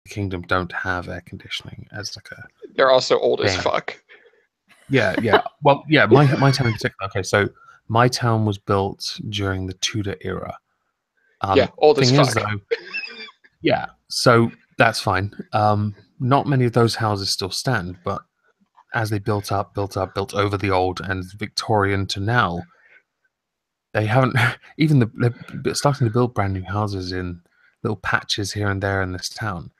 Kingdom don't have air conditioning as like a They're also old as thing. fuck. Yeah. Well, yeah, my town in particular. Okay, so my town was built during the Tudor era. Yeah, old as Thing is, fuck. though, yeah, so that's fine. Not many of those houses still stand, but as they built over the old and Victorian to now, they haven't even they're starting to build brand new houses in little patches here and there in this town,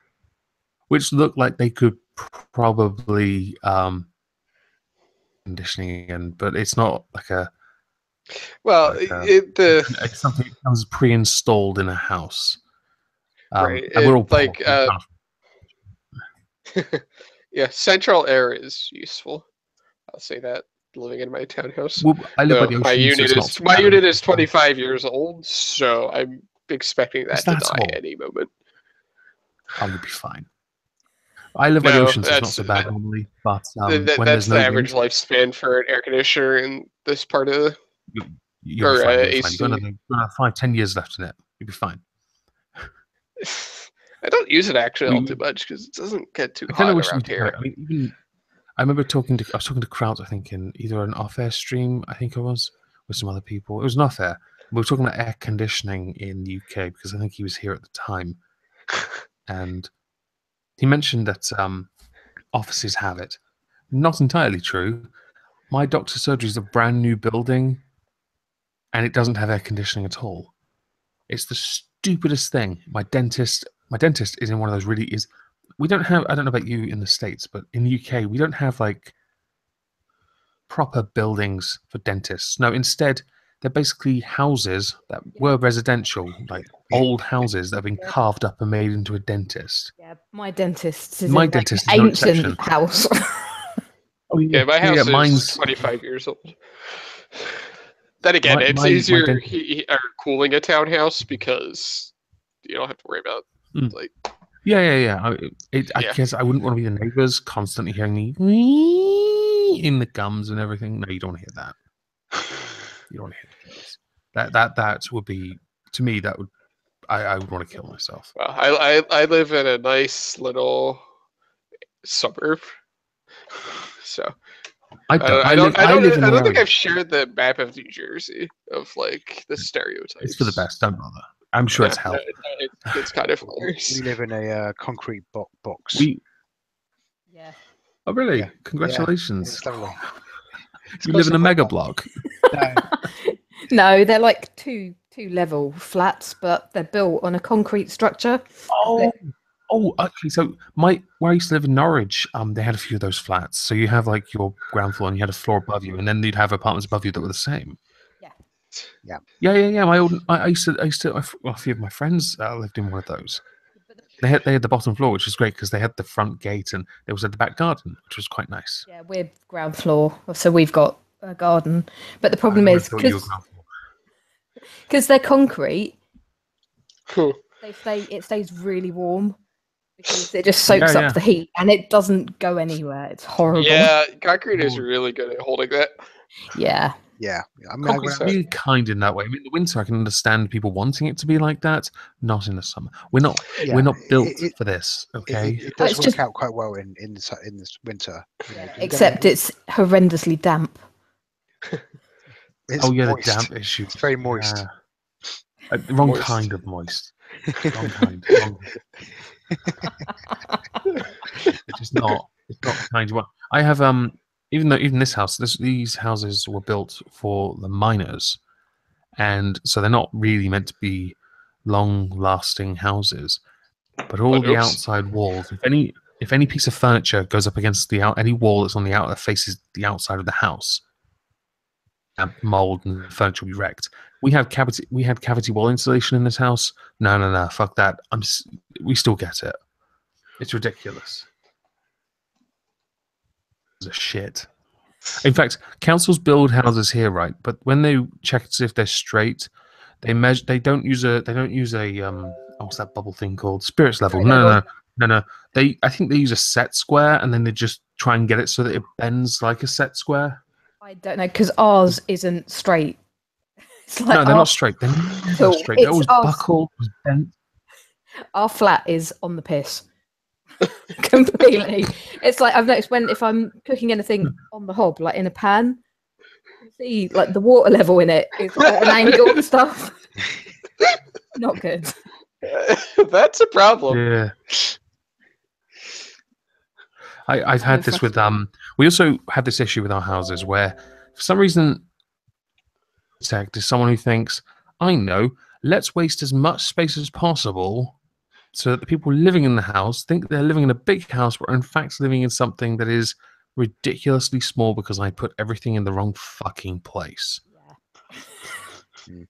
which look like they could probably conditioning in, but it's not like a Well, it's something that comes pre-installed in a house. right, And we're all like yeah, central air is useful. I'll say that. Living in my townhouse, well, I live by the my ocean, so unit it's not is so my bad. unit is 25 years old, so I'm expecting that to die all? any moment. Oh, you'll be fine. I live by the ocean, so it's not so bad normally. But when that's there's no the average wind, lifespan for an air conditioner in this part of you'll be fine. You'll be fine. AC. You've got another 5-10 years left in it. You'll be fine. I don't use it actually all too much because it doesn't get too hot around here. I mean, even I remember I was talking to crowds. I think in either an off-air stream, I think it was with some other people. It was an off-air. We were talking about air conditioning in the UK because I think he was here at the time, and he mentioned that offices have it. Not entirely true. My doctor's surgery is a brand new building, and it doesn't have air conditioning at all. It's the stupidest thing. My dentist is in one of those we don't have, I don't know about you in the States, but in the UK, we don't have like proper buildings for dentists. No, instead, they're basically houses that were residential, like old houses that have been carved up and made into a dentist. Yeah, my dentist is my in dentist like is an no ancient house. Oh yeah, my house is mine's 25 years old. Then again, it's easier cooling a townhouse because you don't have to worry about like. Yeah. I guess I wouldn't want to be the neighbors constantly hearing me in the gums and everything. No, you don't want to hear that. You don't want to hear that. That would be, to me, that would I would want to kill myself. Well, I live in a nice little suburb, so I don't think I've shared the map of New Jersey of like the stereotypes. It's for the best. Don't bother. I'm sure it's hell. It's kind of hilarious. We live in a concrete box. Yeah. Oh really? Yeah. Congratulations. Yeah, it's lovely. You live in a mega block. No, they're like two level flats, but they're built on a concrete structure. Oh, actually, so where I used to live in Norwich, they had a few of those flats. So you have like your ground floor, and you had a floor above you, and then you'd have apartments above you that were the same. Yeah. I used to. A few of my friends lived in one of those. They had the bottom floor, which was great because they had the front gate, and they also had the back garden, which was quite nice. Yeah, we're ground floor, so we've got a garden. But the problem is because they're concrete, it stays really warm because it just soaks up the heat and it doesn't go anywhere. It's horrible. Yeah, concrete is really good at holding that. Yeah. Yeah, I mean, concrete's really kind in that way. I mean, in the winter, I can understand people wanting it to be like that. Not in the summer. We're not built for this. Okay, it does work out quite well in this winter. Except it's horrendously damp. The damp issue. It's very moist. Wrong moist. Kind of moist. Wrong kind. It's just not. It's not the kind you want. I have Even this house, these houses were built for the miners, and so they're not really meant to be long-lasting houses. But all the outside walls, if any piece of furniture goes up against any wall that's on the that faces the outside of the house, mold and furniture will be wrecked. We had cavity wall insulation in this house. No, fuck that. We still get it. It's ridiculous. Of shit. In fact, councils build houses here, right? But when they check to see if they're straight, they measure. They don't use a what's that bubble thing called? Spirits level. No. I think they use a set square, and then they just try and get it so that it bends like a set square. I don't know, because ours isn't straight. Like no, they're not straight. They're never straight. They're always buckled, bent. Our flat is on the piss. Completely. It's like I've noticed if I'm cooking anything on the hob, like in a pan, you can see like the water level in it is like, at an angle and stuff. Not good. That's a problem. Yeah. I've had this with we also had this issue with our houses where for some reason is someone who thinks, I know, let's waste as much space as possible so that the people living in the house think they're living in a big house, but are in fact living in something that is ridiculously small because I put everything in the wrong fucking place. Yeah.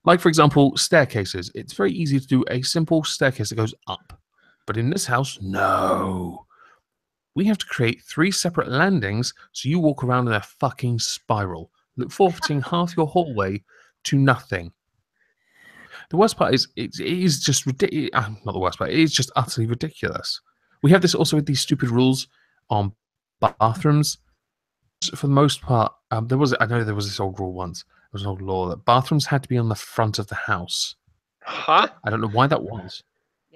Like, for example, staircases. It's very easy to do a simple staircase that goes up. But in this house, no. We have to create 3 separate landings so you walk around in a fucking spiral, forfeiting half your hallway to nothing. The worst part is it is just ridiculous. Not the worst part. It is just utterly ridiculous. We have this also with these stupid rules on bathrooms. For the most part, I know there was this old rule once. There was an old law that bathrooms had to be on the front of the house. Huh? I don't know why that was.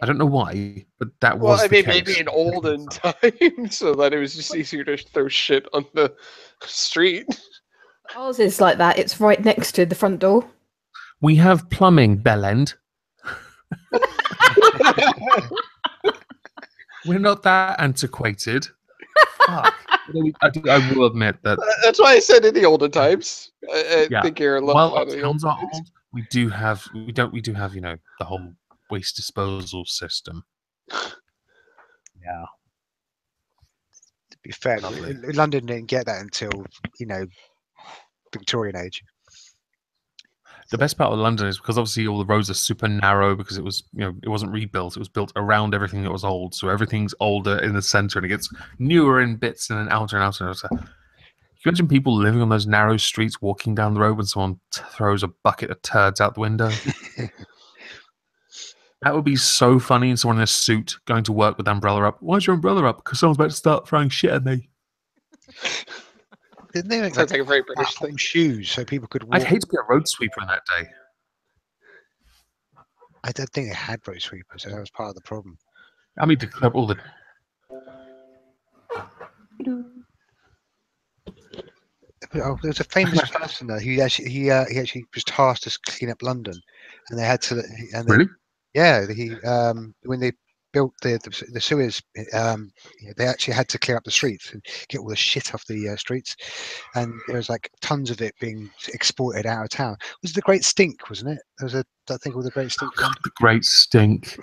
I don't know why, but that Well, was I the mean, case. maybe in olden times, so that it was just easier to throw shit on the street. Ours is like that. It's right next to the front door. We have plumbing, Bellend. We're not that antiquated. Fuck. I will admit that. That's why I said in the olden times. I think you're a little while out our of the old towns are times. old, we do have the whole waste disposal system. Yeah. To be fair, London didn't get that until Victorian age. The best part of London is because obviously all the roads are super narrow because it was it wasn't rebuilt. It was built around everything that was old, so everything's older in the center and it gets newer in bits and then outer and outer. Can you imagine people living on those narrow streets, walking down the road when someone throws a bucket of turds out the window? That would be so funny. And someone in a suit going to work with the umbrella up. Why's your umbrella up? Because someone's about to start throwing shit at me. Didn't they make Sounds like a very British thing. shoes so people could walk? I'd hate to be a road sweeper in that day. I don't think they had road sweepers, so that was part of the problem. I mean, to clear up all the. Oh, there's a famous person though. He actually was tasked to clean up London, and they had to. Really? Yeah, when they built the sewers, they actually had to clear up the streets and get all the shit off the streets, and there was like tons of it being exported out of town. It was the Great Stink, wasn't it? There was that thing called the Great Stink. God, the Great Stink.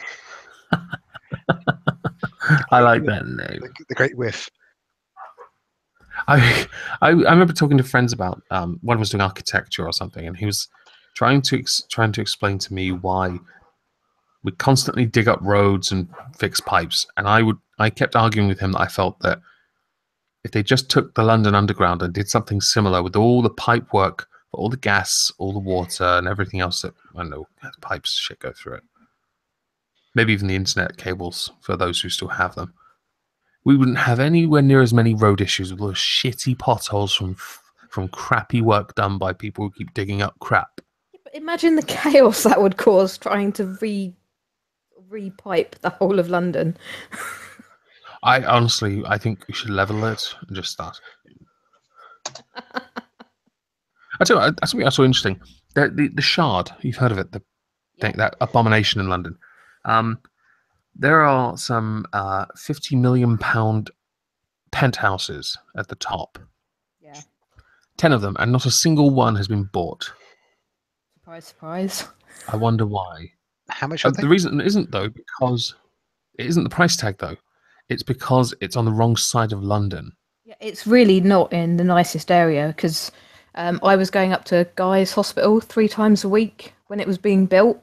I like that name. The Great Whiff. I remember talking to friends about one was doing architecture or something, and he was trying to explain to me why we constantly dig up roads and fix pipes, and I kept arguing with him that I felt that if they just took the London Underground and did something similar with all the pipe work for all the gas, all the water, and everything else that I don't know pipes shit go through it, maybe even the internet cables for those who still have them, we wouldn't have anywhere near as many road issues with those shitty potholes from crappy work done by people who keep digging up crap. But imagine the chaos that would cause trying to repipe the whole of London. I think we should level it and just start. I tell you, that's something I saw interesting. The Shard, you've heard of it, that abomination in London. There are some £50 million penthouses at the top. Yeah. 10 of them, and not a single one has been bought. Surprise, surprise. I wonder why. How much are they? The reason isn't though because it isn't the price tag though. It's because it's on the wrong side of London. Yeah, it's really not in the nicest area because I was going up to Guy's Hospital 3 times a week when it was being built.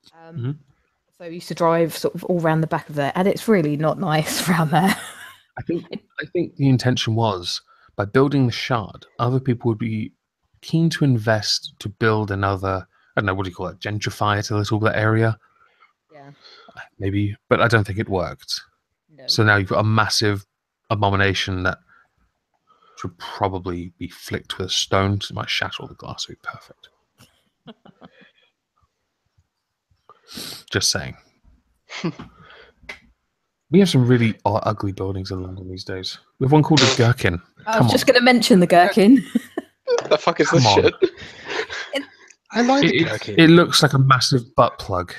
So I used to drive sort of all around the back of there, and it's really not nice around there. I think the intention was by building the Shard, other people would be keen to invest to build another. I don't know, what do you call it? Gentrify it a little bit area. Yeah. Maybe, but I don't think it worked. No. So now you've got a massive abomination that should probably be flicked with a stone. It might shatter all the glass. Would be perfect. Just saying. We have some really ugly buildings in London these days. We have one called the Gherkin. I was just going to mention the Gherkin. The fuck is this shit? I like the Gherkin. It looks like a massive butt plug.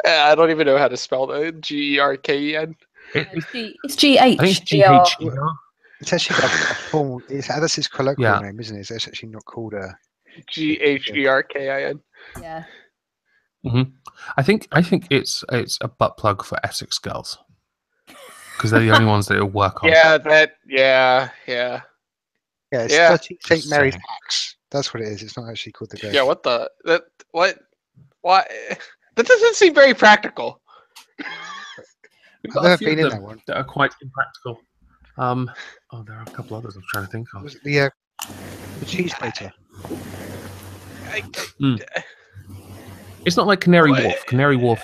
I don't even know how to spell that. Gerken. It's G-H. I think it's G-H-E-R. It's actually got a formal. That's his colloquial name, isn't it? It's actually not called a Gherkin. Yeah. Mm-hmm. I think it's a butt plug for Essex girls because they're the only ones that it'll work on. Yeah, it's 13 St. Mary's Axe. That's what it is. It's not actually called the Gherkin. Yeah, what? That doesn't seem very practical. I've never been in that one. That are quite impractical. There are a couple others I'm trying to think of. Was it the cheese grater? It's not like Canary Wharf. Canary Wharf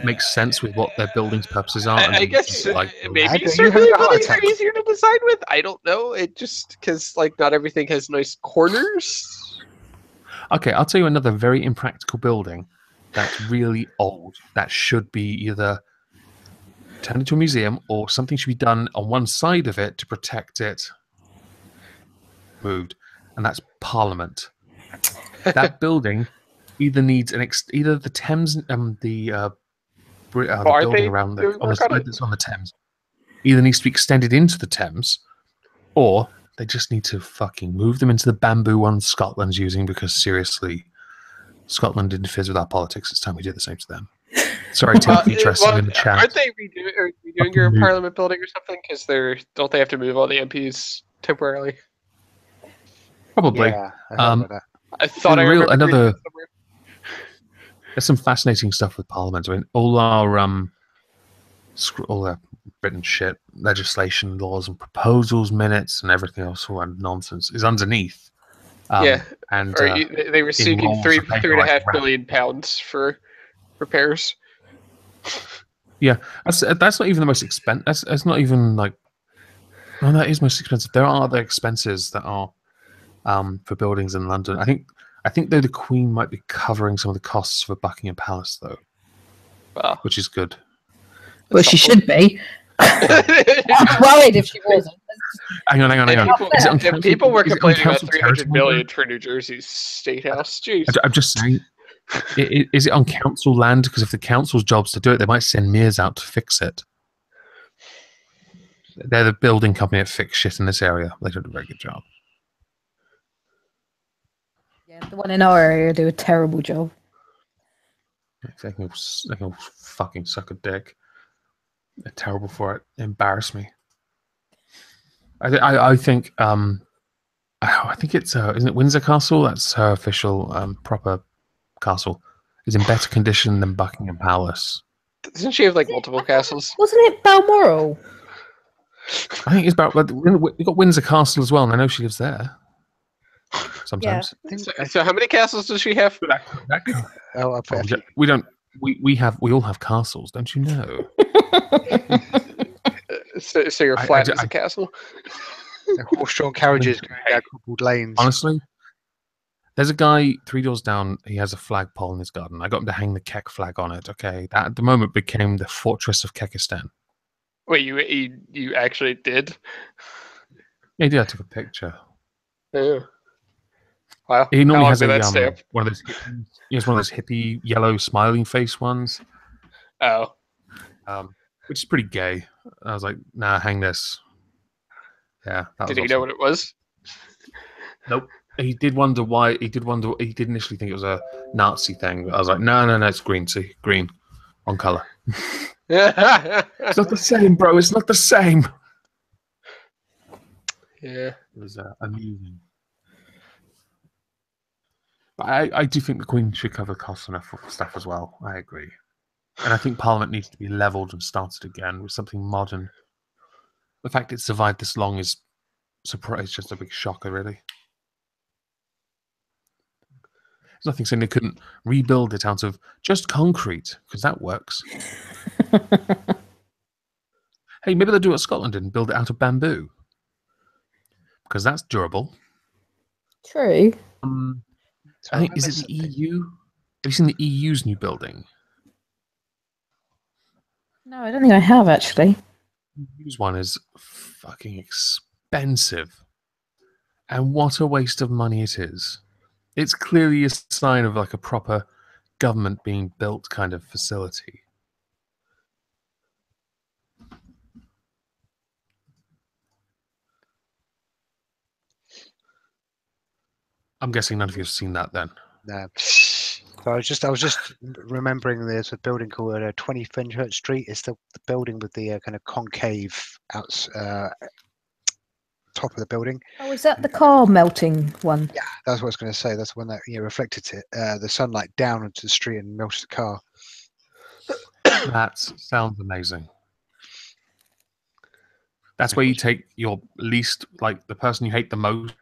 makes sense with what their building's purposes are. I guess maybe certain buildings are easier to design with. I don't know. It just because not everything has nice corners. Okay, I'll tell you another very impractical building that's really old that should be either turned into a museum or something should be done on one side of it to protect it. Moved, and that's Parliament. That building either needs either the Thames the building around on the side that's on the Thames either needs to be extended into the Thames, or they just need to fucking move them into the bamboo ones Scotland's using, because seriously, Scotland interferes with our politics. It's time we do the same to them. Sorry, Tim, for interesting in the chat. Aren't they redoing your Parliament building or something? Because don't they have to move all the MPs temporarily? Probably. Yeah, I heard about that. I thought there's some fascinating stuff with Parliament. I mean, all our written shit, legislation, laws, and proposals, minutes, and everything else, all that nonsense is underneath. And they were seeking £3.5 billion for repairs. Yeah, that's not even the most expensive. That's not even like. No, that is most expensive. There are other expenses that are for buildings in London. I think though the Queen might be covering some of the costs for Buckingham Palace though, which is good. Well, she should be. I'm worried if she wasn't. Hang on. People were complaining about $300 million for New Jersey's State House. Jeez. I'm just saying. Is it on council land? Because if the council's job's to do it, they might send Mears out to fix it. They're the building company that fix shit in this area. They did a very good job. Yeah, the one in our area do a terrible job. They can fucking suck a dick. They're terrible for it. They embarrass me. I think it's isn't it Windsor Castle? That's her official proper castle. Is in better condition than Buckingham Palace. Doesn't she have multiple castles? Wasn't it Balmoral? I think it's about. We've got Windsor Castle as well, and I know she lives there. Sometimes. Yeah. So how many castles does she have? We don't. We all have castles, don't you know? So your flat is a castle? Horse-drawn carriages going down cobbled lanes. Honestly, there's a guy 3 doors down. He has a flagpole in his garden. I got him to hang the Kek flag on it. Okay, that at the moment became the fortress of Kekistan. Wait, you actually did? Yeah, he did. I took a picture. Yeah. Wow. He normally has one of those. He has one of those hippie yellow smiling face ones. Oh. Which is pretty gay. I was like, nah, hang this. Yeah. Did he know what it was? Nope. He did wonder why. He did initially think it was a Nazi thing. But I was like, no, it's green. See, green on color. It's not the same, bro. It's not the same. Yeah. It was amusing. But I do think the Queen should cover costs on her stuff as well. I agree. And I think Parliament needs to be levelled and started again with something modern. The fact it survived this long is just a big shocker, really. There's nothing saying they couldn't rebuild it out of just concrete, because that works. Hey, maybe they'll do what Scotland did and build it out of bamboo, because that's durable. True. I think, is it the EU? Have you seen the EU's new building? No, I don't think I have actually. Use one is fucking expensive, and what a waste of money it is. It's clearly a sign of like a proper government being built kind of facility. I'm guessing none of you have seen that then. No. So I was just remembering there's a building called 20 Fenchurch Street. It's the building with the kind of concave top of the building. Oh, is that the car melting one? Yeah, that's what I was going to say. That's the one that reflected the sunlight down onto the street and melted the car. That sounds amazing. That's where you take your least, like the person you hate the most.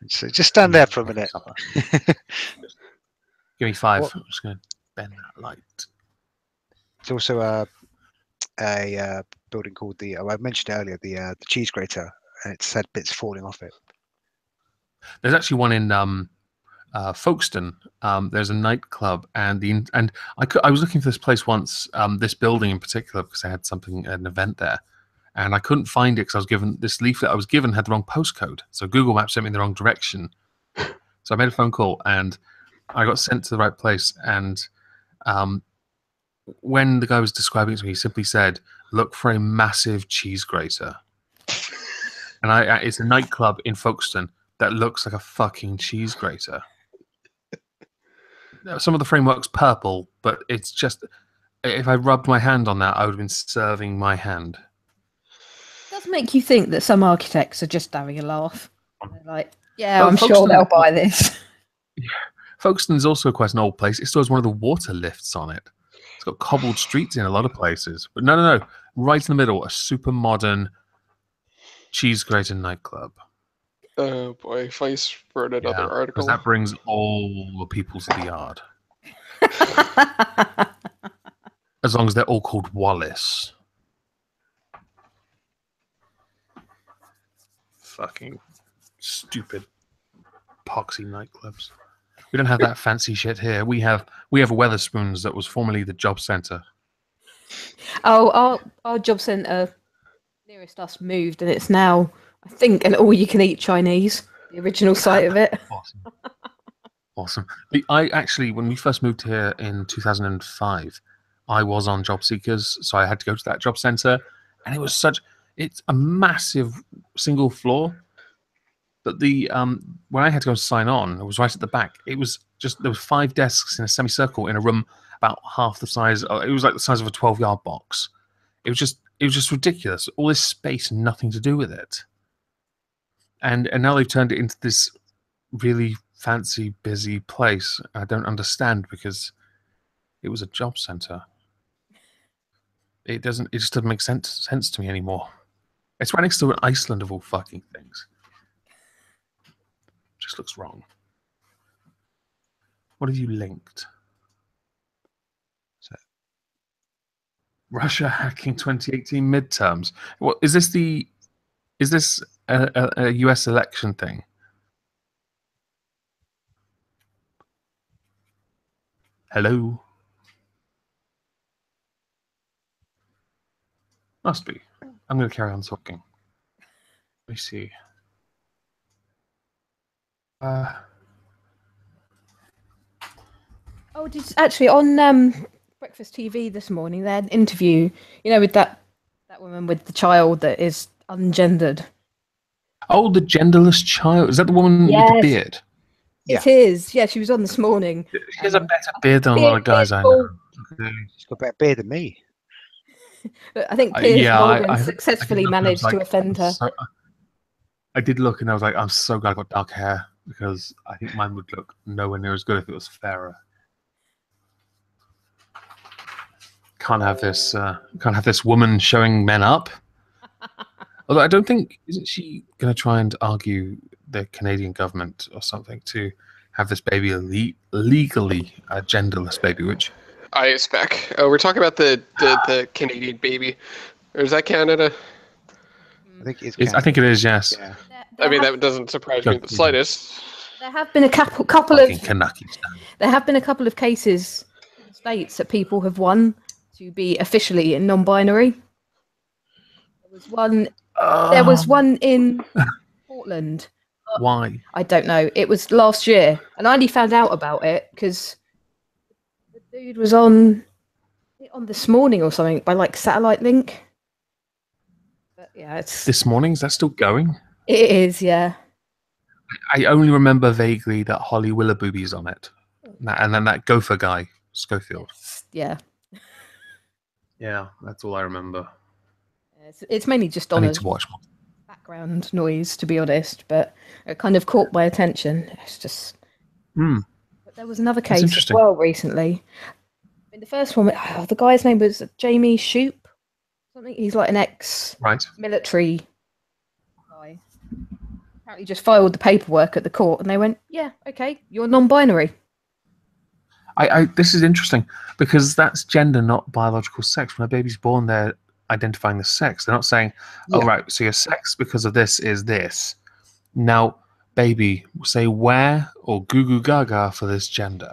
So just stand there for a minute. Give me 5. What? I'm just going to bend that light. It's also a building called I mentioned earlier, the cheese grater, and it said bits falling off it. There's actually one in Folkestone. There's a nightclub, and I was looking for this place once, this building in particular, because I had an event there, and I couldn't find it because I was given this leaflet I was given had the wrong postcode. So Google Maps sent me in the wrong direction. So I made a phone call, and I got sent to the right place. And when the guy was describing it to me, he simply said, "Look for a massive cheese grater." And it's a nightclub in Folkestone that looks like a fucking cheese grater. Some of the framework's purple, but it's just, if I rubbed my hand on that, I would have been serving my hand. It does make you think that some architects are just having a laugh. They're like, yeah, Well, I'm sure they'll buy this. Yeah. Folkestone is also quite an old place. It still has one of the water lifts on it. It's got cobbled streets in a lot of places. But no. Right in the middle, a super modern cheese grater nightclub. Oh boy, Vice wrote another article. Because that brings all the people to the yard. As long as they're all called Wallace. Fucking stupid poxy nightclubs. We don't have that fancy shit here. We have Weatherspoons that was formerly the job centre. Oh, our job centre nearest us moved, and it's now, I think, an all-you-can-eat Chinese. The original site of it. Awesome. I actually, when we first moved here in 2005, I was on Job Seekers, so I had to go to that job centre, and it's a massive single floor. But when I had to go sign on, it was right at the back. It was just, there was 5 desks in a semicircle in a room about half the size. It was like the size of a 12-yard box. It was just ridiculous. All this space, and nothing to do with it. And now they've turned it into this really fancy, busy place. I don't understand, because it was a job centre. It just doesn't make sense to me anymore. It's right next to an Iceland of all fucking things. Just looks wrong. What have you linked? So, Russia hacking 2018 midterms. What is this? Is this a US election thing? Hello? Must be. I'm going to carry on talking. Let me see. Actually on Breakfast TV this morning, they had an interview, with that woman with the child that is ungendered. Oh, the genderless child. Is that the woman with the beard? It is. Yeah, she was on this morning. She has a better beard than a lot of guys I know. She's got a better beard than me. But I think Piers Morgan successfully managed to offend her. I did look, and I was like, I'm so glad I got dark hair, because I think mine would look nowhere near as good if it was fairer. Can't have this woman showing men up. Although I don't think, isn't she going to try and argue the Canadian government or something to have this baby legally a genderless baby? Which I expect. We're talking about the Canadian baby, or is that Canada? I think it's Canada. I think it is. Yes. Yeah. I mean, that doesn't surprise me in the slightest. There have been a couple of Canuckies. There have been a couple of cases in the States that people have won to be officially non-binary. There was one. There was one in Portland. Why? I don't know. It was last year, and I only found out about it because the dude was on This Morning or something by like satellite link. But yeah, it's This Morning, is that still going? It is, yeah. I only remember vaguely that Holly Willoughby's on it, and then that gopher guy, Schofield. Yeah. Yeah, that's all I remember. It's mainly just I on need to watch more. background noise, to be honest, but it kind of caught my attention. It's just. But there was another case as well recently. I mean, the first one, the guy's name was Jamie Shoup. Something. He's like an ex-military guy. Apparently, just filed the paperwork at the court, and they went, "Yeah, okay, you're non-binary." This is interesting because that's gender, not biological sex. When a baby's born, they're identifying the sex. They're not saying, "Oh, right, so your sex because of this is this." Now, baby, say where or goo goo gaga for this gender.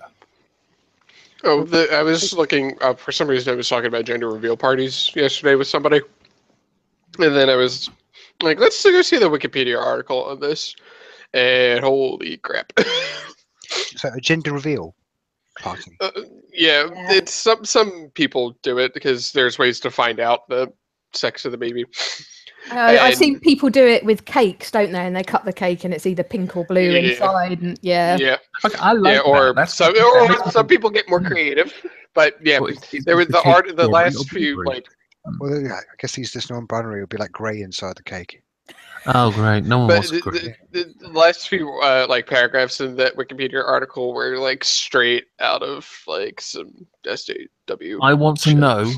Oh, I was looking up for some reason. I was talking about gender reveal parties yesterday with somebody, and then I was like, "Let's go see the Wikipedia article on this," and holy crap! So a gender reveal party. Yeah, it's some people do it because there's ways to find out the sex of the baby. I've seen people do it with cakes, don't they? And they cut the cake, and it's either pink or blue inside. And I like that. Or some people get more creative. But yeah, there was the last few like. Well, I guess these this non-binary would be like grey inside the cake. Oh, great! No one wants grey. The last few like paragraphs in that Wikipedia article were like straight out of like some SJW. I want to know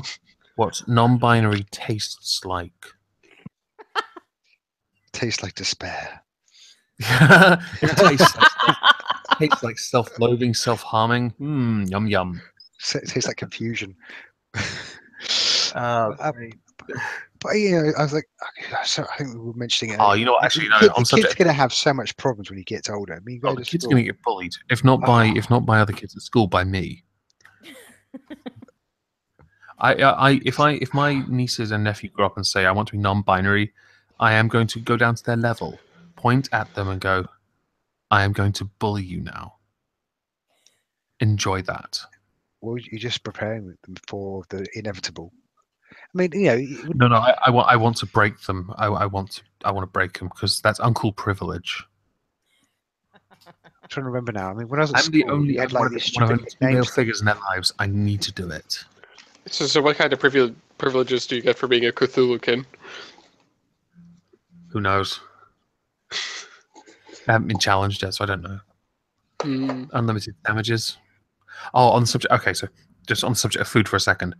what non-binary tastes like. Tastes like despair. It tastes like self-loathing, self-harming. Yum yum. It tastes like confusion. But I was like, so I think we were mentioning it. Oh, you know, actually, no. The kid's going to have so much problems when he gets older. I mean, the kid's going to get bullied, if not by other kids at school, by me. If my nieces and nephew grow up and say I want to be non-binary, I am going to go down to their level, point at them, and go, I am going to bully you now. Enjoy that. Well, you're just preparing them for the inevitable. I mean, you No. know. I want to break them. I want to break them because that's uncool privilege. I'm trying to remember now. I mean, when I was at I'm school, the only had like these one of stupid female names. figures in their lives. I need to do it. So what kind of privileges do you get for being a Cthulhu-Kin? Who knows? I haven't been challenged yet, so I don't know. Unlimited damages. Oh, on the subject. Okay, so just on the subject of food for a second.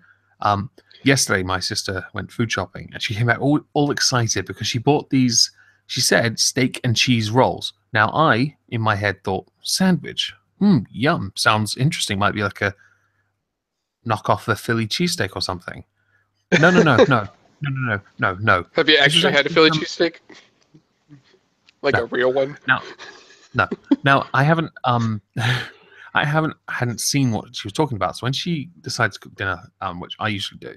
Yesterday, my sister went food shopping, and she came back all excited because she bought these. She said steak and cheese rolls. Now, I, in my head, thought sandwich. Yum. Sounds interesting. Might be like a knockoff the Philly cheesesteak or something. No. No. Have you actually had a Philly cheesesteak? Like a real one? No. Now I haven't hadn't seen what she was talking about. So when she decided to cook dinner, which I usually do,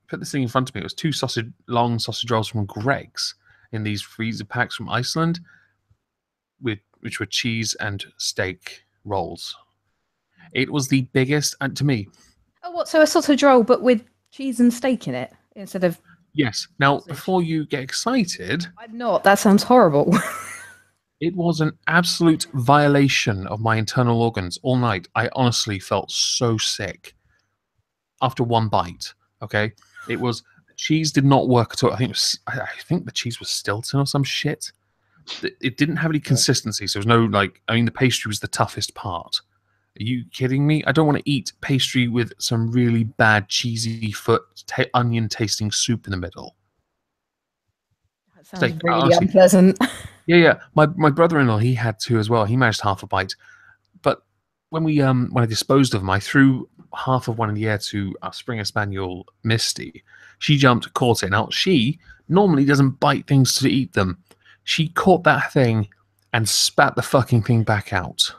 put this thing in front of me. It was two long sausage rolls from Greg's in these freezer packs from Iceland, which were cheese and steak rolls. It was the biggest, and to me. Oh, what? So a sausage roll, but with cheese and steak in it instead of. Yes. Now, before you get excited, I'm not. That sounds horrible. It was an absolute violation of my internal organs all night. I honestly felt so sick after one bite. Okay, it was cheese did not work at all. I think the cheese was Stilton or some shit. It didn't have any consistency, so there was no the pastry was the toughest part. Are you kidding me? I don't want to eat pastry with some really bad cheesy onion tasting soup in the middle. That sounds really honestly, unpleasant. Yeah. My brother-in-law, he had two as well. He managed half a bite. But when I disposed of them, I threw half of one in the air to our Springer Spaniel, Misty. She jumped, caught it. Now, she normally doesn't bite things to eat them. She caught that thing and spat the fucking thing back out.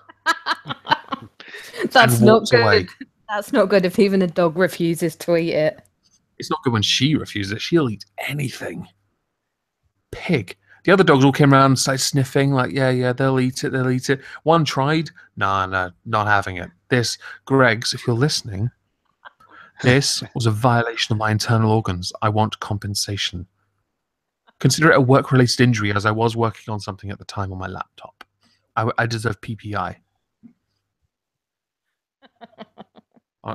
That's not good. Away. That's not good if even a dog refuses to eat it. It's not good when she refuses it. She'll eat anything. Pig. The other dogs all came around and started sniffing, like, yeah, they'll eat it. One tried. No, not having it. This, Greggs, if you're listening, this was a violation of my internal organs. I want compensation. Consider it a work-related injury, as I was working on something at the time on my laptop. I deserve PPI.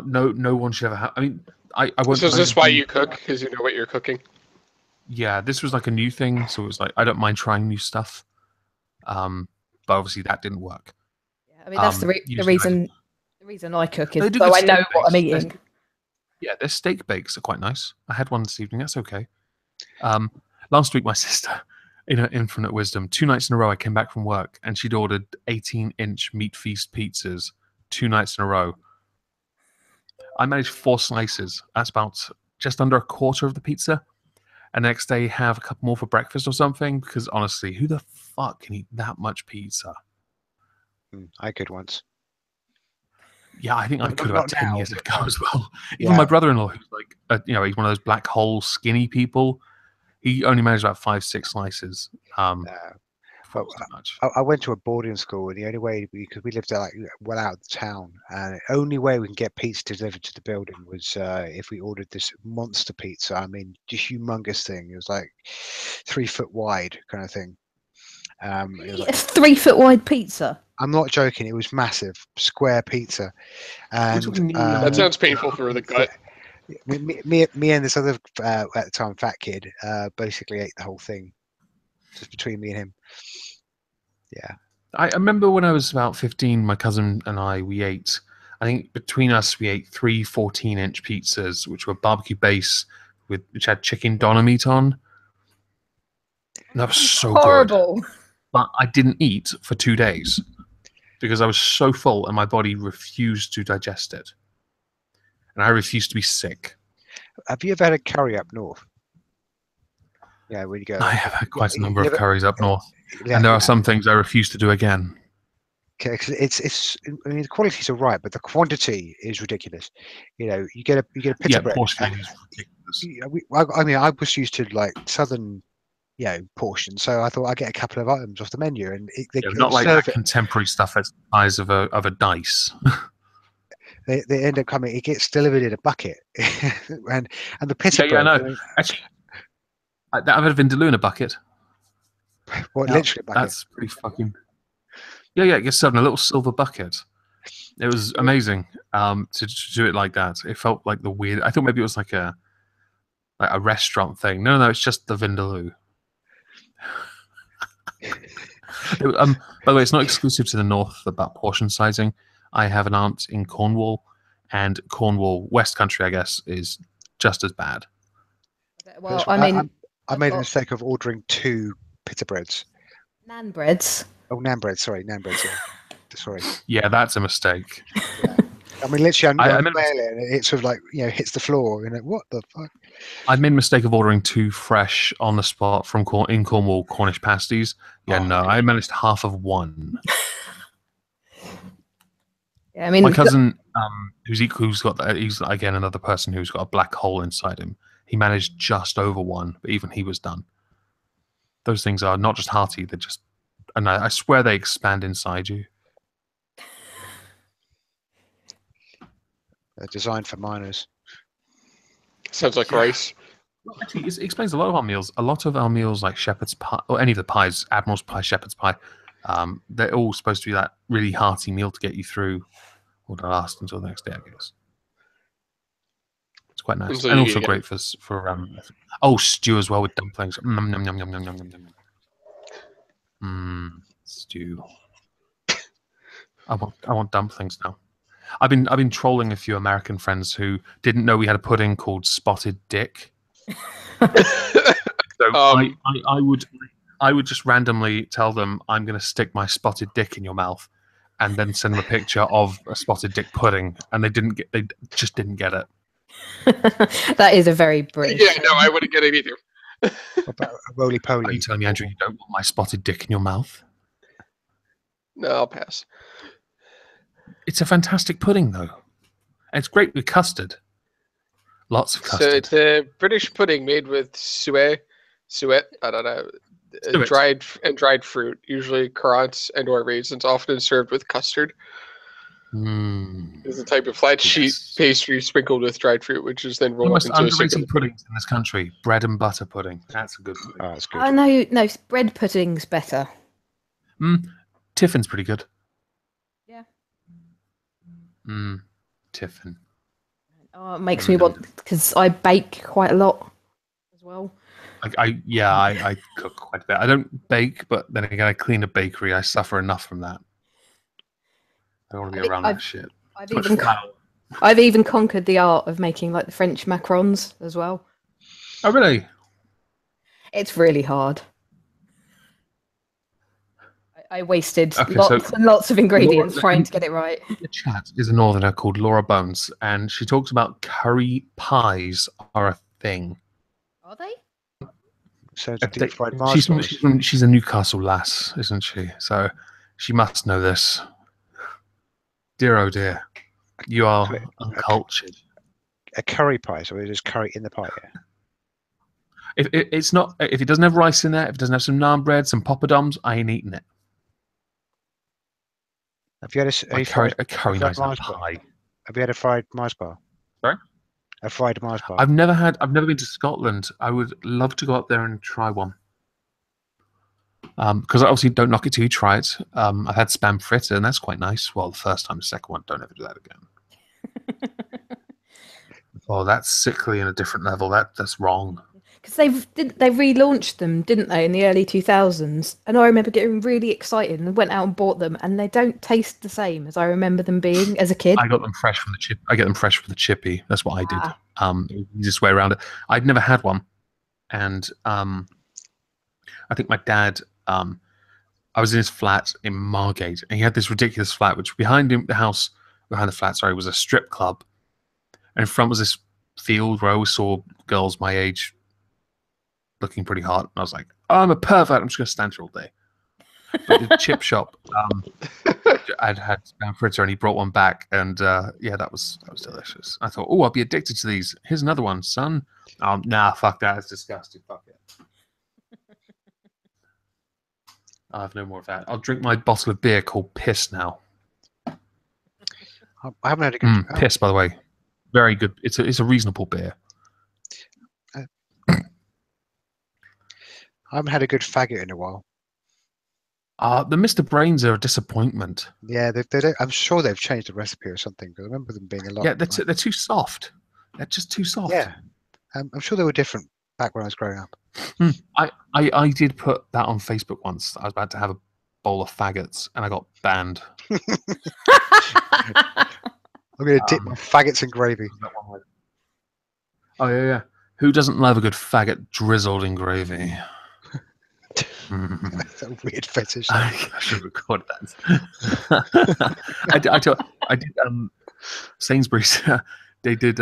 No one should ever have. I mean, I won't. So is this why you cook? Because you know what you're cooking? Yeah, this was like a new thing, so it was like I don't mind trying new stuff. But obviously that didn't work. Yeah, I mean that's the reason. The reason I cook is so I know what I'm eating. Yeah, their steak bakes are quite nice. I had one this evening. That's okay. Last week, my sister, in her infinite wisdom, 2 nights in a row, I came back from work and she'd ordered 18-inch meat feast pizzas 2 nights in a row. I managed 4 slices. That's about just under a quarter of the pizza. And the next day, have a couple more for breakfast or something. Because honestly, who the fuck can eat that much pizza? I could once. Yeah, I think I could about 10 years ago as well. Even my brother-in-law, who's like, he's one of those black hole skinny people. He only managed about 5-6 slices. I went to a boarding school, and the only way, because we lived like well out of the town, and the only way we can get pizza delivered to the building was if we ordered this monster pizza. I mean, just humongous thing. It was like 3 foot wide, kind of thing. It was like, 3 foot wide pizza. I'm not joking. It was massive, square pizza, and that sounds painful for the gut. Me and this other at the time fat kid basically ate the whole thing, just between me and him. Yeah, I remember when I was about 15, my cousin and I, I think between us we ate 3 14-inch pizzas, which were barbecue base which had chicken doner meat on. And that was so horrible. Good. But I didn't eat for 2 days because I was so full and my body refused to digest it. And I refused to be sick. Have you ever had a curry up north? Yeah, where you go? I have had quite a number of curries up north, and there are some things I refuse to do again. Okay, it's. I mean, the quality's all right, but the quantity is ridiculous. You know, you get a pita bread. Portioning is ridiculous. I mean, I was used to like southern, portions, so I thought I'd get a couple of items off the menu, and not like that contemporary stuff that's the size of a dice. They end up coming. It gets delivered in a bucket, and the pita bread. Yeah, no. Actually, I've had a vindaloo in a bucket. What, literally a bucket? That's pretty fucking. Yeah, it gets served in a little silver bucket. It was amazing to do it like that. It felt like the weird. I thought maybe it was like a restaurant thing. No, it's just the vindaloo. By the way, it's not exclusive to the north about portion sizing. I have an aunt in Cornwall, and Cornwall, West Country, I guess, is just as bad. Well, I mean, I made the mistake of ordering 2 pita breads. Nan breads. Oh, nan breads. Sorry, nan breads. Yeah. Sorry. Yeah, that's a mistake. Yeah. I mean, literally, I'm it, and it sort of like hits the floor. What the fuck? I made a mistake of ordering 2 fresh on the spot from in Cornwall Cornish pasties. Yeah, I managed half of one. Yeah, I mean, my cousin, he's again another person who's got a black hole inside him. He managed just over one, but even he was done. Those things are not just hearty; they're just, and I swear they expand inside you. They're designed for miners. Sounds like rice. Actually, it explains a lot of our meals. A lot of our meals, like shepherd's pie, or any of the pies, Admiral's pie, shepherd's pie, they're all supposed to be that really hearty meal to get you through, or to last until the next day, I guess. It's quite nice, and also great for stew as well with dumplings. Stew. I want dumplings now. I've been trolling a few American friends who didn't know we had a pudding called Spotted Dick. So I would just randomly tell them I'm going to stick my spotted dick in your mouth, and then send them a picture of a spotted dick pudding, and they just didn't get it. That is a very British. Yeah, no, I wouldn't get it either. What about a roly-poly? Are you telling me, Andrew, you don't want my spotted dick in your mouth? No, I'll pass. It's a fantastic pudding, though. It's great with custard. Lots of custard. So it's a British pudding made with suet, I don't know, dried fruit, usually currants and/or raisins, often served with custard. It's a type of flat sheet pastry sprinkled with dried fruit, which is then rolled up into a underrated puddings in this country. Bread and butter pudding. That's a good pudding. Oh, that's good. Oh no, bread pudding's better. Tiffin's pretty good. Yeah. Tiffin. Oh, it makes me want, because I bake quite a lot as well. I cook quite a bit. I don't bake, but then again, I clean a bakery. I suffer enough from that. I don't want to be around that shit. I've even conquered the art of making like the French macarons as well. Oh, really? It's really hard. I wasted lots and lots of ingredients trying to get it right. The chat is a northerner called Laura Bones, and she talks about curry pies are a thing. Are they? So it's deep fried marshmallows. She's a Newcastle lass, isn't she? So she must know this. Dear oh dear, you are uncultured. A curry pie, so there's curry in the pie. If it doesn't have rice in there, if it doesn't have some naan bread, some poppadoms, I ain't eating it. Have you had a curry nice pie? Have you had a fried Mars bar? Sorry? A fried Mars bar. I've never been to Scotland. I would love to go up there and try one. Because I obviously don't knock it till you try it. I've had spam fritter, and that's quite nice. Well, the first time, the second one, don't ever do that again. Oh, that's sickly in a different level. That's wrong. Because they relaunched them, didn't they, in the early 2000s? And I remember getting really excited and went out and bought them, and they don't taste the same as I remember them being as a kid. I got them fresh from the chip. I get them fresh from the chippy. That's what I did. Easiest way around it. I'd never had one, and I think my dad. I was in his flat in Margate, and he had this ridiculous flat, which behind him, behind the flat, was a strip club, and in front was this field where I always saw girls my age looking pretty hot, and I was like, "Oh, I'm a pervert. I'm just going to stand here all day." But the chip shop, I'd had spam fritter, and he brought one back, and that was delicious. I thought, "Oh, I'll be addicted to these. Here's another one, son." Nah, fuck that. It's disgusting. Fuck it. I have no more of that. I'll drink my bottle of beer called Piss now. I haven't had a good Piss, by the way, very good. It's a reasonable beer. I haven't had a good faggot in a while. The Mr. Brains are a disappointment. Yeah, I'm sure they've changed the recipe or something. But I remember them being a lot. Yeah, they're too soft. They're just too soft. Yeah, I'm sure they were different back when I was growing up. I did put that on Facebook once. I was about to have a bowl of faggots, and I got banned. I'm going to dip my faggots in gravy. Oh yeah. Who doesn't love a good faggot drizzled in gravy? That's a weird fetish. I should record that. I did. Sainsbury's. They did.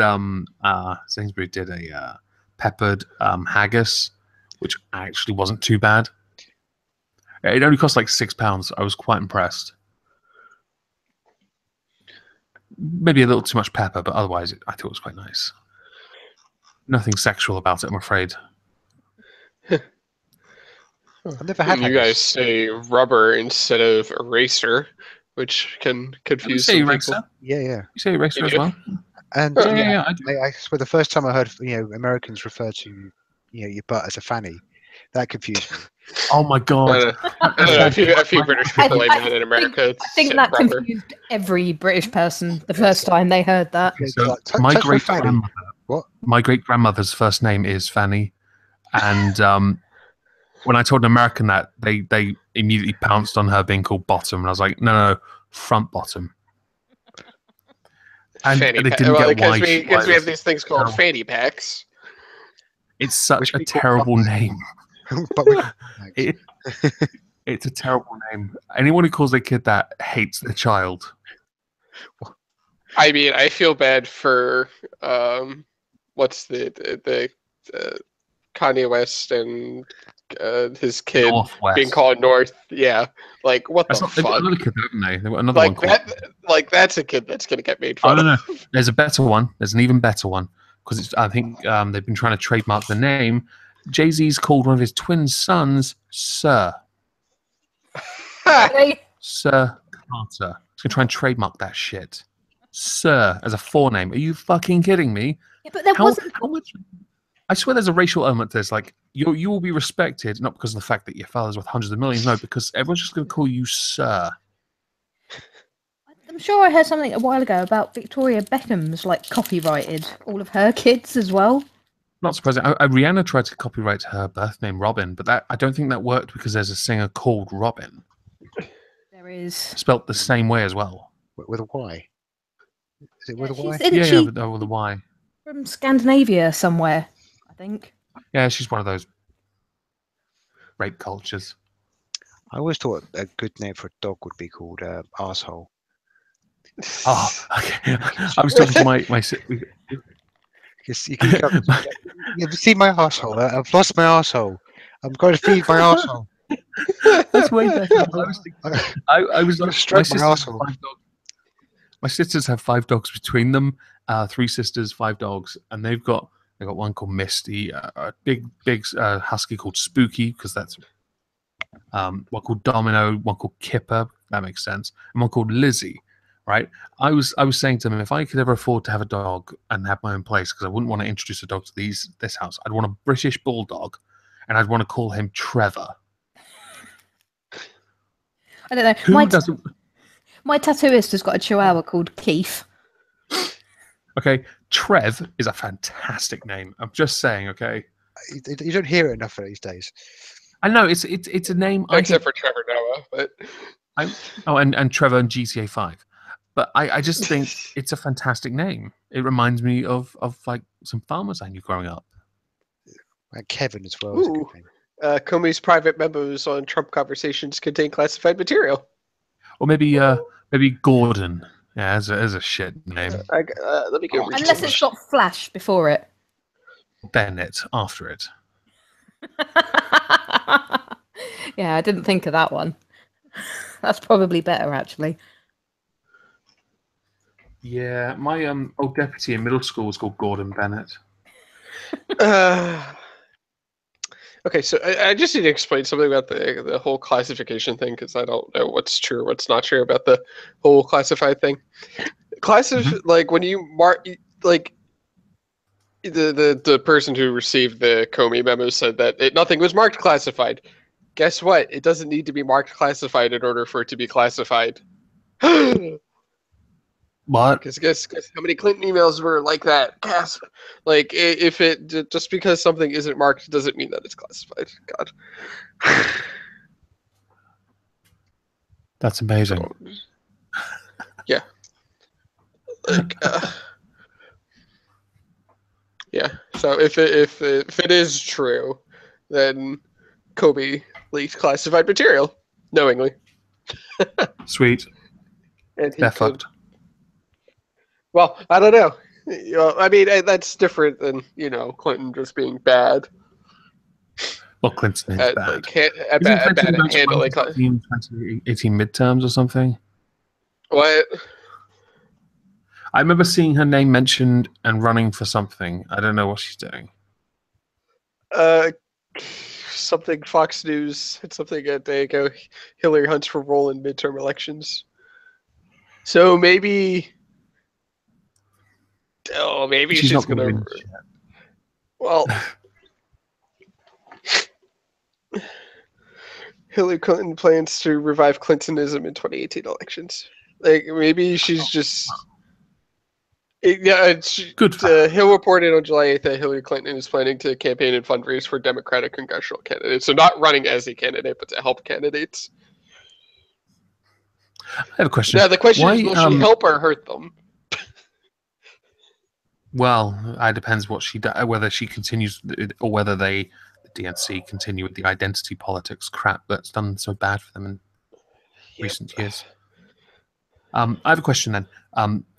Sainsbury's did a peppered haggis, which actually wasn't too bad. It only cost like £6. I was quite impressed. Maybe a little too much pepper, but otherwise, I thought it was quite nice. Nothing sexual about it, I'm afraid. I've never had. You guys say rubber instead of eraser, which can confuse some people. Yeah. You say eraser as well. And I do. I swear the first time I heard Americans refer to your butt as a fanny, that confused me. Oh my god! A few British people like that in America. I think that confused every British person the first time they heard that. So my great grandmother's first name is Fanny, and when I told an American that, they immediately pounced on her being called bottom, and I was like, no, front bottom. And they didn't get why. Because we have these things called fanny packs. It's such a terrible name. It's a terrible name. Anyone who calls their kid that hates their child. I mean, I feel bad for what's the Kanye West and his kid Northwest. being called North. Yeah, like what the fuck? They've got another kid, haven't they? They've got another like one. That's a kid that's gonna get made fun of. No. of. There's a better one. There's an even better one because I think they've been trying to trademark the name. Jay-Z's called one of his twin sons Sir. Sir Carter. He's gonna try and trademark that shit. Sir as a forename. Are you fucking kidding me? Yeah, but there wasn't. How much? I swear there's a racial element to this. Like, you will be respected, not because of the fact that your father's worth hundreds of millions, no, because everyone's just going to call you Sir. I'm sure I heard something a while ago about Victoria Beckham's, like, copyrighted all of her kids as well. Not surprising. Rihanna tried to copyright her birth name, Robin, but I don't think that worked because there's a singer called Robin. There is. Spelt the same way as well. With a Y? Is it with a Y? Yeah, with a Y. From Scandinavia somewhere, I think. Yeah, she's one of those rape cultures. I always thought a good name for a dog would be called Arsehole. Oh, okay. I was talking to my You see my arsehole. I've lost my arsehole. I'm going to feed my arsehole. That's way better. I was like, stroke my arsehole. My sisters have 5 dogs between them. 3 sisters, 5 dogs, and they've got one called Misty, a big husky called Spooky, because that's one called Domino, one called Kipper, that makes sense, and one called Lizzie. Right? I was saying to them, if I could ever afford to have a dog and have my own place, because I wouldn't want to introduce a dog to this house, I'd want a British bulldog, and I'd want to call him Trevor. I don't know. Who doesn't? My tattooist has got a chihuahua called Keith. Okay, Trev is a fantastic name. I'm just saying, okay? You don't hear it enough these days. I know, it's a name... Except for Trevor Noah, but... and Trevor and GTA 5. But I just think it's a fantastic name. It reminds me of like some farmers I knew growing up. And Kevin as well. Is a good name. Comey's private memos on Trump conversations contain classified material. Or maybe Gordon. Yeah, as a shit name. Let me go. Unless it's got Flash before it. Bennett after it. Yeah, I didn't think of that one. That's probably better, actually. Yeah, my old deputy in middle school was called Gordon Bennett. Okay, so I just need to explain something about the whole classification thing, because I don't know what's true or what's not true about the whole classified thing. Like when you mark, like the person who received the Comey memo said that nothing was marked classified. Guess what? It doesn't need to be marked classified in order for it to be classified. What? Because guess how many Clinton emails were like that? Gasp! Like if it just because something isn't marked doesn't mean that it's classified. God. That's amazing. Yeah. Like, yeah. So if it is true, then Kobe leaked classified material knowingly. Sweet. And they're fucked. Well, I don't know. I mean, that's different than Clinton just being bad. Well, Clinton is bad. Like, bad at handling 2018 midterms or something. What? I remember seeing her name mentioned and running for something. I don't know what she's doing. Something Fox News had something a day ago. Hillary hunts for role in midterm elections. So maybe she's gonna. Well, Hillary Clinton plans to revive Clintonism in 2018 elections. Like maybe she's just. Yeah, good. Hill reported on July 8th that Hillary Clinton is planning to campaign and fundraise for Democratic congressional candidates. So not running as a candidate, but to help candidates. I have a question. Yeah, the question is, will she help or hurt them? Well, it depends what she does, whether she continues, or whether the DNC continue with the identity politics crap that's done so bad for them in recent years. I have a question then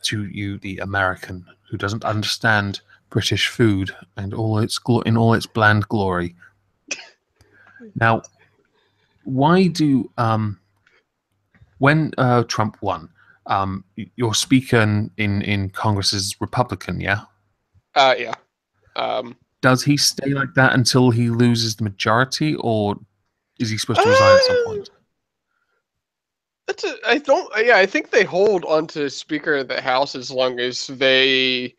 to you, the American, who doesn't understand British food and in all its bland glory. Now, why do when Trump won, your speaker in Congress is Republican, yeah? Yeah. Does he stay like that until he loses the majority, or is he supposed to resign at some point? I think they hold onto Speaker of the House as long as they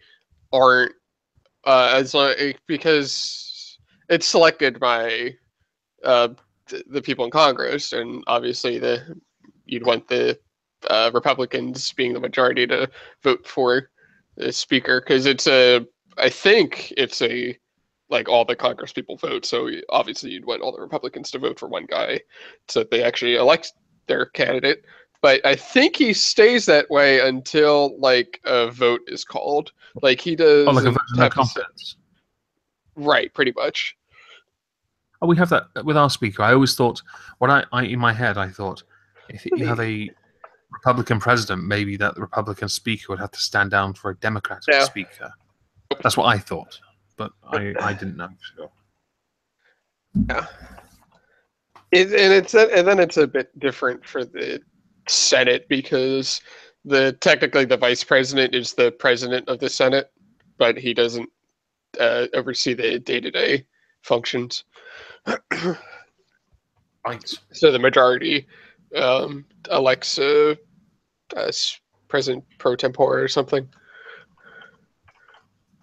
aren't because it's selected by the people in Congress, and obviously you'd want the Republicans being the majority to vote for the Speaker, because I think it's like all the Congress people vote, so obviously you'd want all the Republicans to vote for one guy so that they actually elect their candidate. But I think he stays that way until like a vote is called. Like he does. Oh, like a vote of no confidence. Right, pretty much. Oh, we have that with our speaker. I always thought, I in my head, I thought, if you have a Republican president, maybe that the Republican speaker would have to stand down for a Democratic speaker. That's what I thought, but I didn't know for sure. Yeah, and then it's a bit different for the Senate, because technically the vice president is the president of the Senate, but he doesn't oversee the day-to-day functions. Right. So the majority elects president pro tempore or something.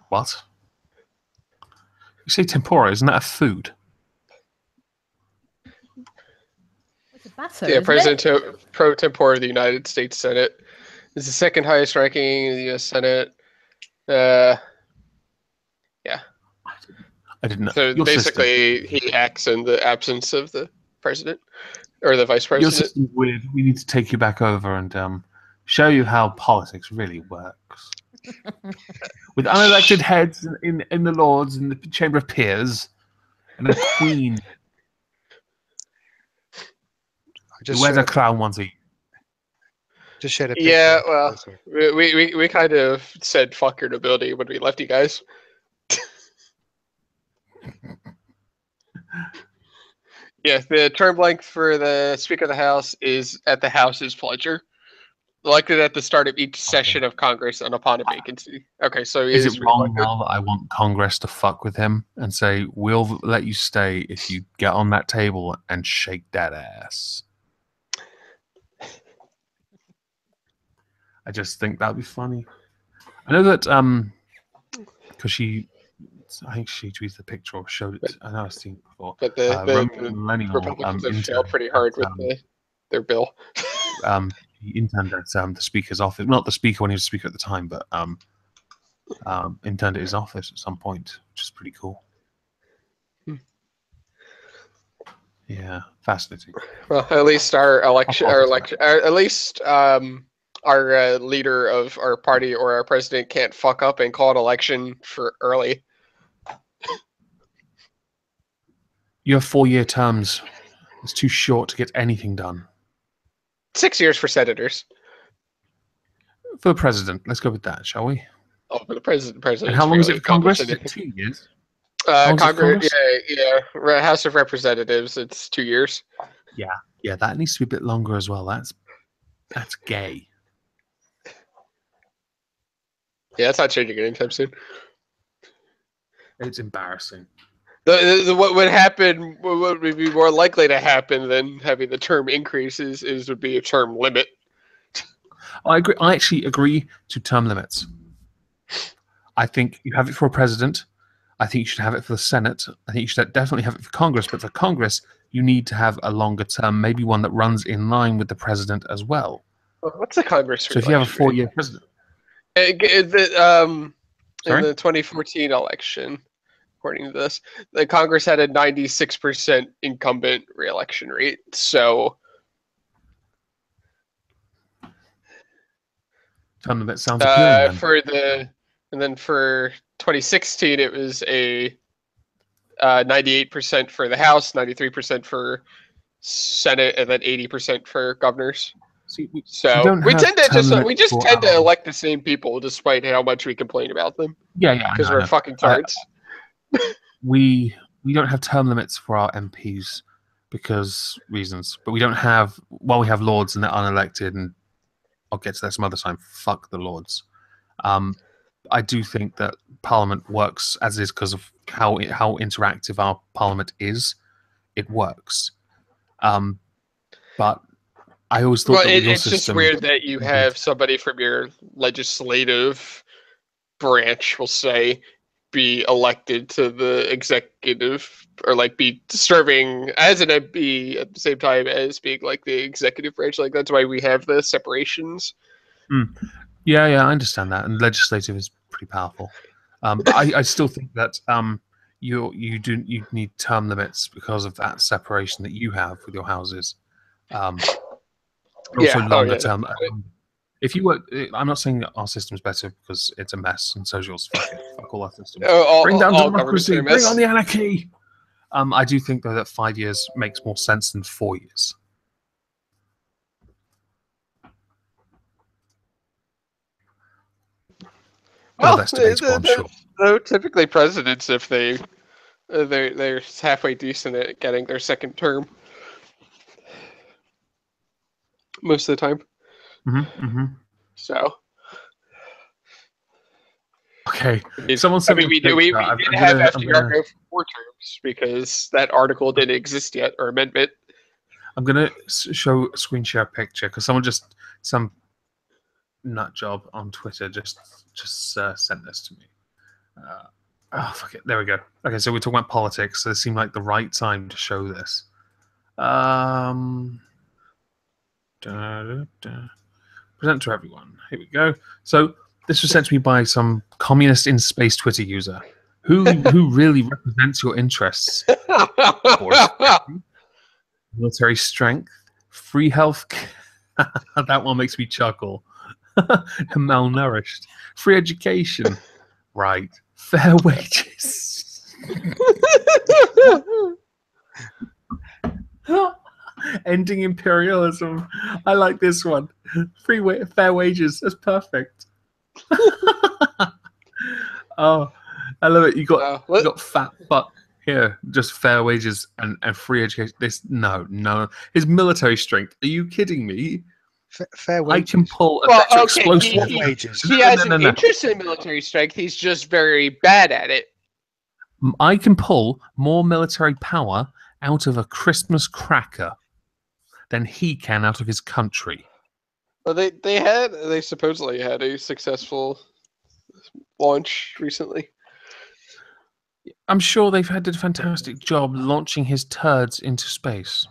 What? You say tempura? Isn't that a food? It's a batter, yeah, president pro tempore of the United States Senate is the second highest ranking in the U.S. Senate. Yeah. I didn't know. So basically, he acts in the absence of the president or the vice president. Your system's weird. We need to take you back over and show you how politics really works. With unelected heads in the Lords, in the Chamber of Peers, and a Queen who wears a crown once a year. Just shared a picture. Yeah, well, we kind of said fuck your nobility when we left you guys. Yeah, the term length for the Speaker of the House is at the House's pleasure. Elected at the start of each session of Congress and upon a vacancy. Okay, so is it wrong now that I want Congress to fuck with him and say, we'll let you stay if you get on that table and shake that ass? I just think that'd be funny. I know that because I think she tweeted the picture or showed it. I know I've seen it before. But the Republicans have failed pretty hard with their bill. He interned at the Speaker's office. Not the Speaker when he was Speaker at the time, but interned at his office at some point, which is pretty cool. Yeah, fascinating. Well, at least our leader of our party or our president can't fuck up and call an election for early. You have 4-year terms. It's too short to get anything done. 6 years for senators. For the president, let's go with that, shall we? Oh, for the president. And how long is it for Congress? Is it 2 years? Congress, yeah. House of Representatives, it's 2 years. Yeah, that needs to be a bit longer as well. That's gay. Yeah, it's not changing anytime soon. It's embarrassing. What would happen? What would be more likely to happen than having the term increases would be a term limit. I agree. I actually agree to term limits. I think you have it for a president. I think you should have it for the Senate. I think you should definitely have it for Congress. But for Congress, you need to have a longer term, maybe one that runs in line with the president as well. What's the Congress? So if you have a 4-year president, in the 2014 election. According to this, the Congress had a 96% incumbent re-election rate. So, term limit sounds appealing. And then for 2016, it was a 98% for the House, 93% for Senate, and then 80% for governors. See, we tend to elect the same people, despite how much we complain about them. Yeah, because we're fucking tards. We don't have term limits for our MPs because reasons. But we don't have, well, we have lords and they're unelected, and I'll get to that some other time. Fuck the lords. I do think that Parliament works as is because of how interactive our Parliament is. It works. But I always thought that your it's system, just weird that you have somebody from your legislative branch, we'll say, be elected to the executive, or like be serving as an MP at the same time as being like the executive branch. Like that's why we have the separations. Yeah, I understand that, and legislative is pretty powerful. But I still think that you need term limits because of that separation that you have with your houses. Also longer term. If you were, I'm not saying that our system's better because it's a mess, and so's yours. Fuck it. Fuck all our systems. Bring down democracy. Bring on the anarchy. I do think though that 5 years makes more sense than 4 years. Well, that's debatable, I'm sure. Though typically presidents, if they're halfway decent at getting their second term, most of the time. So. Okay. Someone said we did have FDR go for 4 terms because that article didn't exist yet, or amendment. I'm gonna screen share a picture because some nut job on Twitter just sent this to me. Oh fuck it! There we go. Okay, so we're talking about politics. So it seemed like the right time to show this. Present to everyone. Here we go. So this was sent to me by some communist in space Twitter user who really represents your interests. Military strength, free health. That one makes me chuckle. Malnourished, free education, right? Fair wages. Ending imperialism. I like this one. Fair wages. That's perfect. Oh, I love it. You got fat butt here. Just fair wages and free education. No. His military strength. Are you kidding me? Fair wages. I can pull explosive wages. He has an interest in military strength. He's just very bad at it. I can pull more military power out of a Christmas cracker than he can out of his country. Well, they supposedly had a successful launch recently. I'm sure they've had a fantastic job launching his turds into space.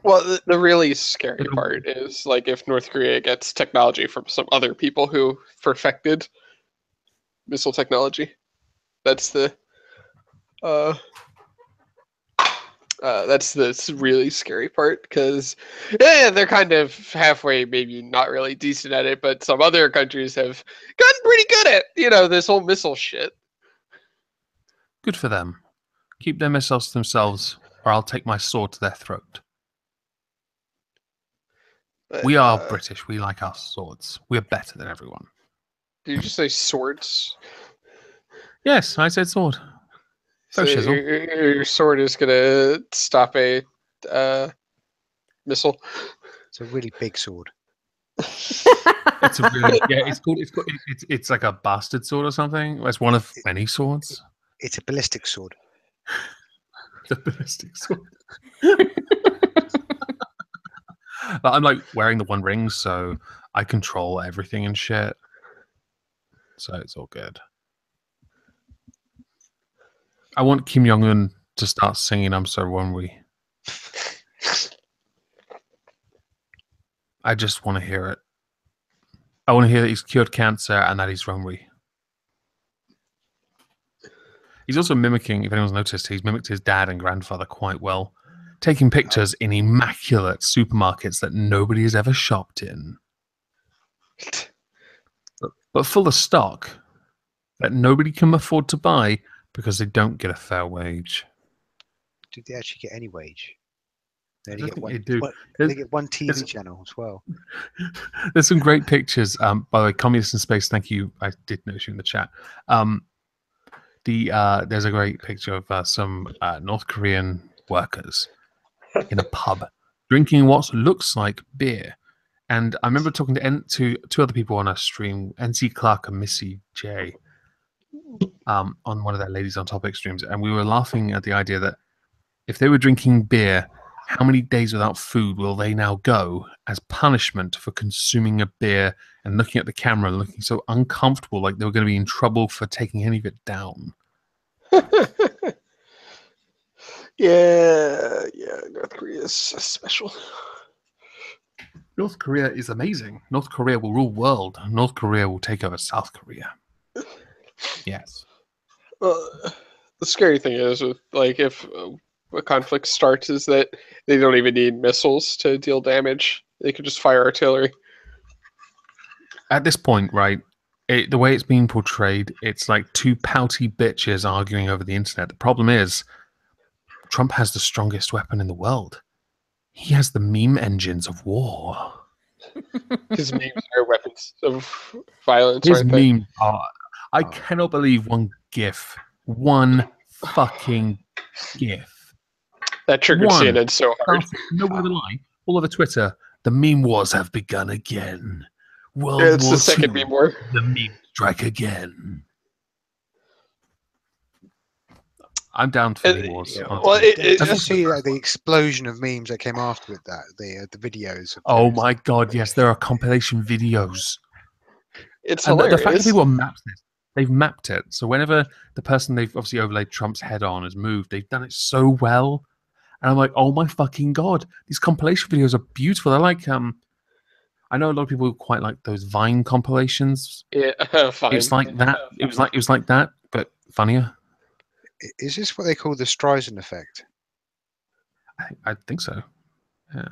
Well, the really scary part is like if North Korea gets technology from some other people who perfected missile technology. That's the really scary part, because they're kind of halfway, maybe not really decent at it, but some other countries have gotten pretty good at this whole missile shit. Good for them. Keep their missiles to themselves, or I'll take my sword to their throat. But, we are British. We like our swords. We're better than everyone. Did you just say swords? Yes, I said sword. So your sword is gonna stop a missile. It's a really big sword. It's a really it's like a bastard sword or something. It's one of many swords. It's a ballistic sword. It's a ballistic sword. But I'm like wearing the One Ring, so I control everything and shit. So it's all good. I want Kim Jong-un to start singing I'm So Hungry. I just want to hear it. I want to hear that he's cured cancer and that he's hungry. He's also mimicking, if anyone's noticed, he's mimicked his dad and grandfather quite well. Taking pictures in immaculate supermarkets that nobody has ever shopped in. But full of stock that nobody can afford to buy because they don't get a fair wage. Do they actually get any wage? They get one TV channel as well. There's some great pictures. By the way, Communists in Space, thank you. I did notice you in the chat. There's a great picture of some North Korean workers in a pub drinking what looks like beer. And I remember talking to two other people on a stream, NC Clark and Missy J, on one of their Ladies on Topic streams, and we were laughing at the idea that if they were drinking beer, how many days without food will they now go as punishment for consuming a beer and looking at the camera and looking so uncomfortable, like they were going to be in trouble for taking any of it down? Yeah, North Korea is special. North Korea is amazing. North Korea will rule world. North Korea will take over South Korea. Yes. The scary thing is, with like, if a conflict starts, is that they don't even need missiles to deal damage. They could just fire artillery. At this point, right, the way it's being portrayed, it's like two pouty bitches arguing over the internet. The problem is, Trump has the strongest weapon in the world. He has the meme engines of war. His memes are weapons of violence. His memes are... I cannot believe one fucking GIF. That triggered CNN so hard. No more than lie. All over Twitter, the meme wars have begun again. It's War the second meme war. The meme strike again. I'm down for meme wars. Yeah. Well, did you see the explosion of memes that came after with that? The videos. Oh my god! Yes, there are compilation videos. It's hilarious. The fact that people have mapped this, they've mapped it. So whenever the person they've obviously overlaid Trump's head on has moved, they've done it so well. And I'm like, oh my fucking god! These compilation videos are beautiful. They're like, I know a lot of people quite like those Vine compilations. Yeah, fine. It's like that. It was like that, but funnier. Is this what they call the Streisand effect? I think so. Yeah,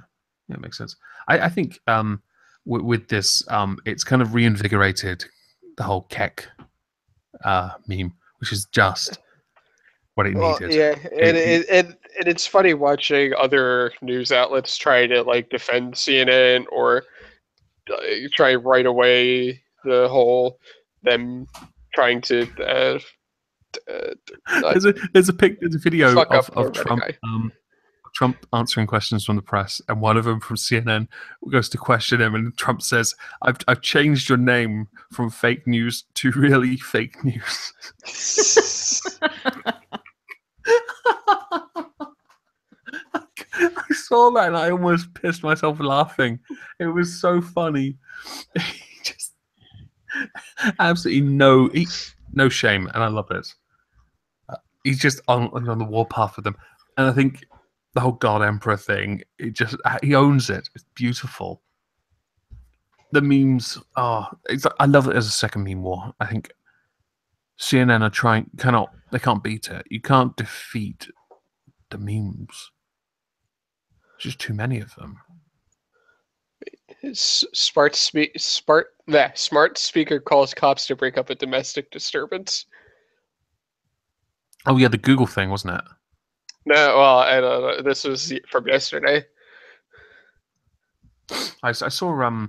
it makes sense. I think with this, it's kind of reinvigorated the whole Keck meme, which is just what it needed. Yeah, and it's funny watching other news outlets try to like defend CNN or try right away the whole them trying to. There's a video of Trump answering questions from the press, and one of them from CNN goes to question him, and Trump says, "I've changed your name from fake news to really fake news." I saw that and I almost pissed myself laughing. It was so funny. Just absolutely no shame, and I love it. He's just on the warpath with them, and I think the whole God Emperor thing, he owns it. It's beautiful. The memes, I love it as a second meme war. I think CNN are they can't beat it. You can't defeat the memes. Just too many of them. Smart speaker calls cops to break up a domestic disturbance. Oh yeah, the Google thing, wasn't it? No, well, I don't know. This was from yesterday. I saw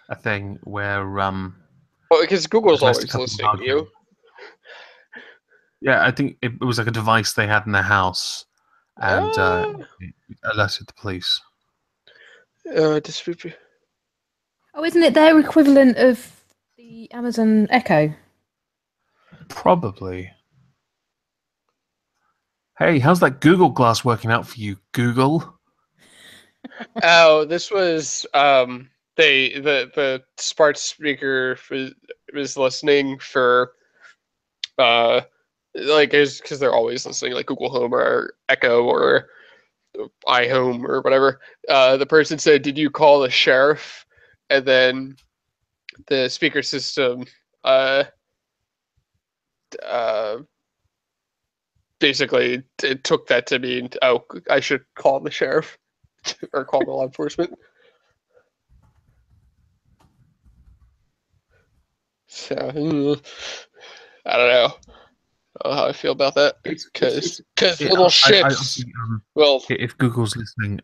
a thing where well, because Google's always listening to you. Yeah, I think it was like a device they had in their house, and it alerted the police. Oh, isn't it their equivalent of the Amazon Echo? Probably. Hey, how's that Google Glass working out for you, Google? Oh, this was the smart speaker was listening for because they're always listening, like Google Home or Echo or iHome or whatever. The person said, "Did you call the sheriff?" And then the speaker system basically it took that to mean, oh, I should call the sheriff or call the law enforcement. So I don't know. I don't know how I feel about that because little shits. Well, if Google's listening,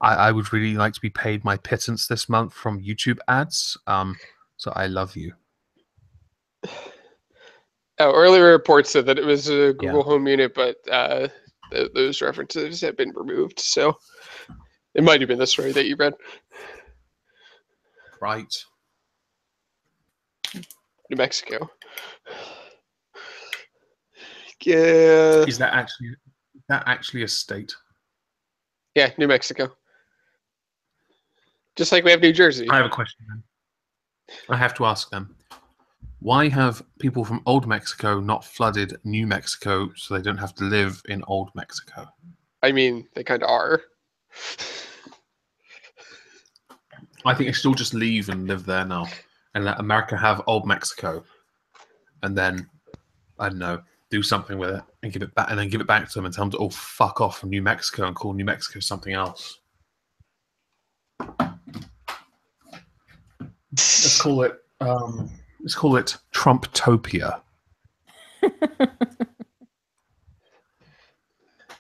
I would really like to be paid my pittance this month from YouTube ads. So I love you. Earlier reports said that it was a Google Home unit, but those references have been removed. So it might have been the story that you read. Right. New Mexico. Yeah. Is that actually a state? Yeah, New Mexico. Just like we have New Jersey. I have a question then. I have to ask them. Why have people from Old Mexico not flooded New Mexico so they don't have to live in Old Mexico? I mean, they kind of are. I think they should all just leave and live there now and let America have Old Mexico. And then, I don't know, do something with it and give it back, and then give it back to them and tell them to all fuck off from New Mexico and call New Mexico something else. Let's call it Trumptopia.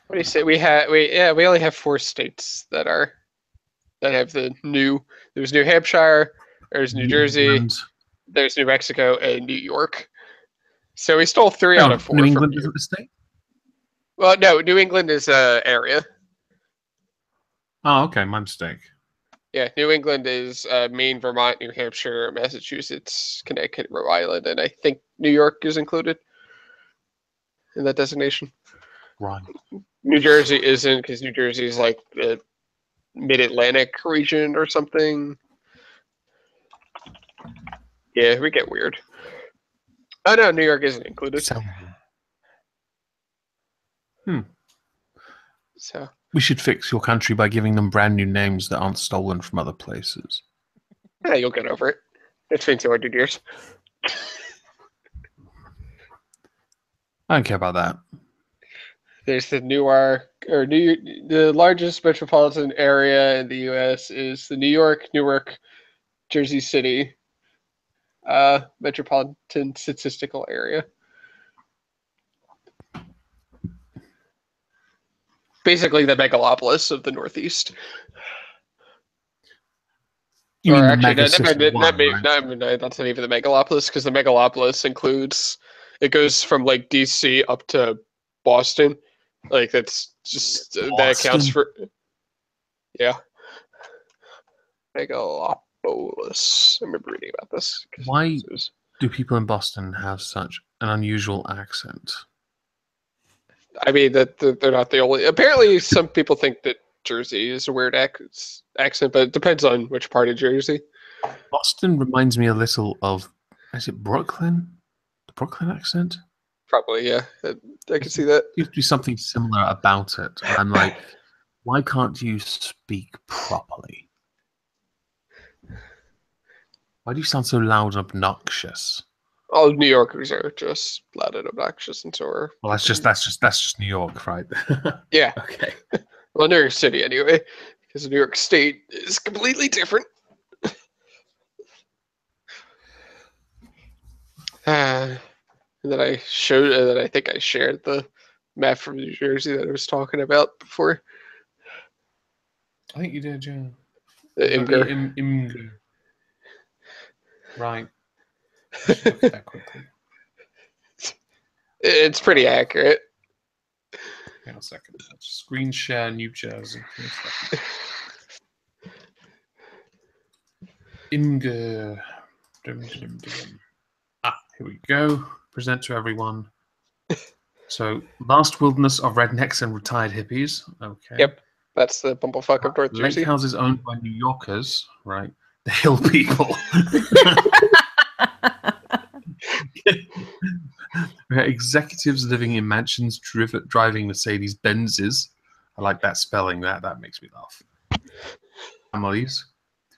What do you say? We only have 4 states that have the new. There's New Hampshire, there's New Jersey, there's New Mexico, and New York. So we stole 3 out of 4. New England isn't the state? Well, no, New England is an area. Oh, okay, my mistake. Yeah, New England is Maine, Vermont, New Hampshire, Massachusetts, Connecticut, Rhode Island, and I think New York is included in that designation. Right. New Jersey isn't, because New Jersey is like the mid-Atlantic region or something. Yeah, we get weird. Oh no, New York isn't included. So we should fix your country by giving them brand new names that aren't stolen from other places. Yeah, you'll get over it. It's been 200 years. I don't care about that. There's the the largest metropolitan area in the U.S. is the New York, Newark, Jersey City metropolitan statistical area. Basically, the megalopolis of the Northeast. You mean actually, that's not even the megalopolis, because the megalopolis includes, it goes from like DC up to Boston. Like that's just that accounts for. Yeah. Megalopolis. I remember reading about this. Why do people in Boston have such an unusual accent? I mean, that they're not the only. Apparently, some people think that Jersey is a weird accent, but it depends on which part of Jersey. Boston reminds me a little of, is it Brooklyn? The Brooklyn accent? Probably, yeah. I can see that. There used to be something similar about it. And I'm like, why can't you speak properly? Why do you sound so loud and obnoxious? All New Yorkers are just loud and obnoxious, and so are. Well, that's just New York, right? Yeah. Okay. Well, New York City anyway, because New York State is completely different. And then I showed that I think I shared the map from New Jersey that I was talking about before. I think you did, yeah. The Imgur. Imgur. Right. Look at that quickly. It's pretty accurate. Hang on a second. Screen share New Jersey. Imgur. Here we go. Present to everyone. So, last wilderness of rednecks and retired hippies. Okay. Yep. That's the bumblefuck of North Jersey. Lake houses owned by New Yorkers, right? The hill people. Executives living in mansions, driving Mercedes Benzes. I like that spelling. That makes me laugh. Families.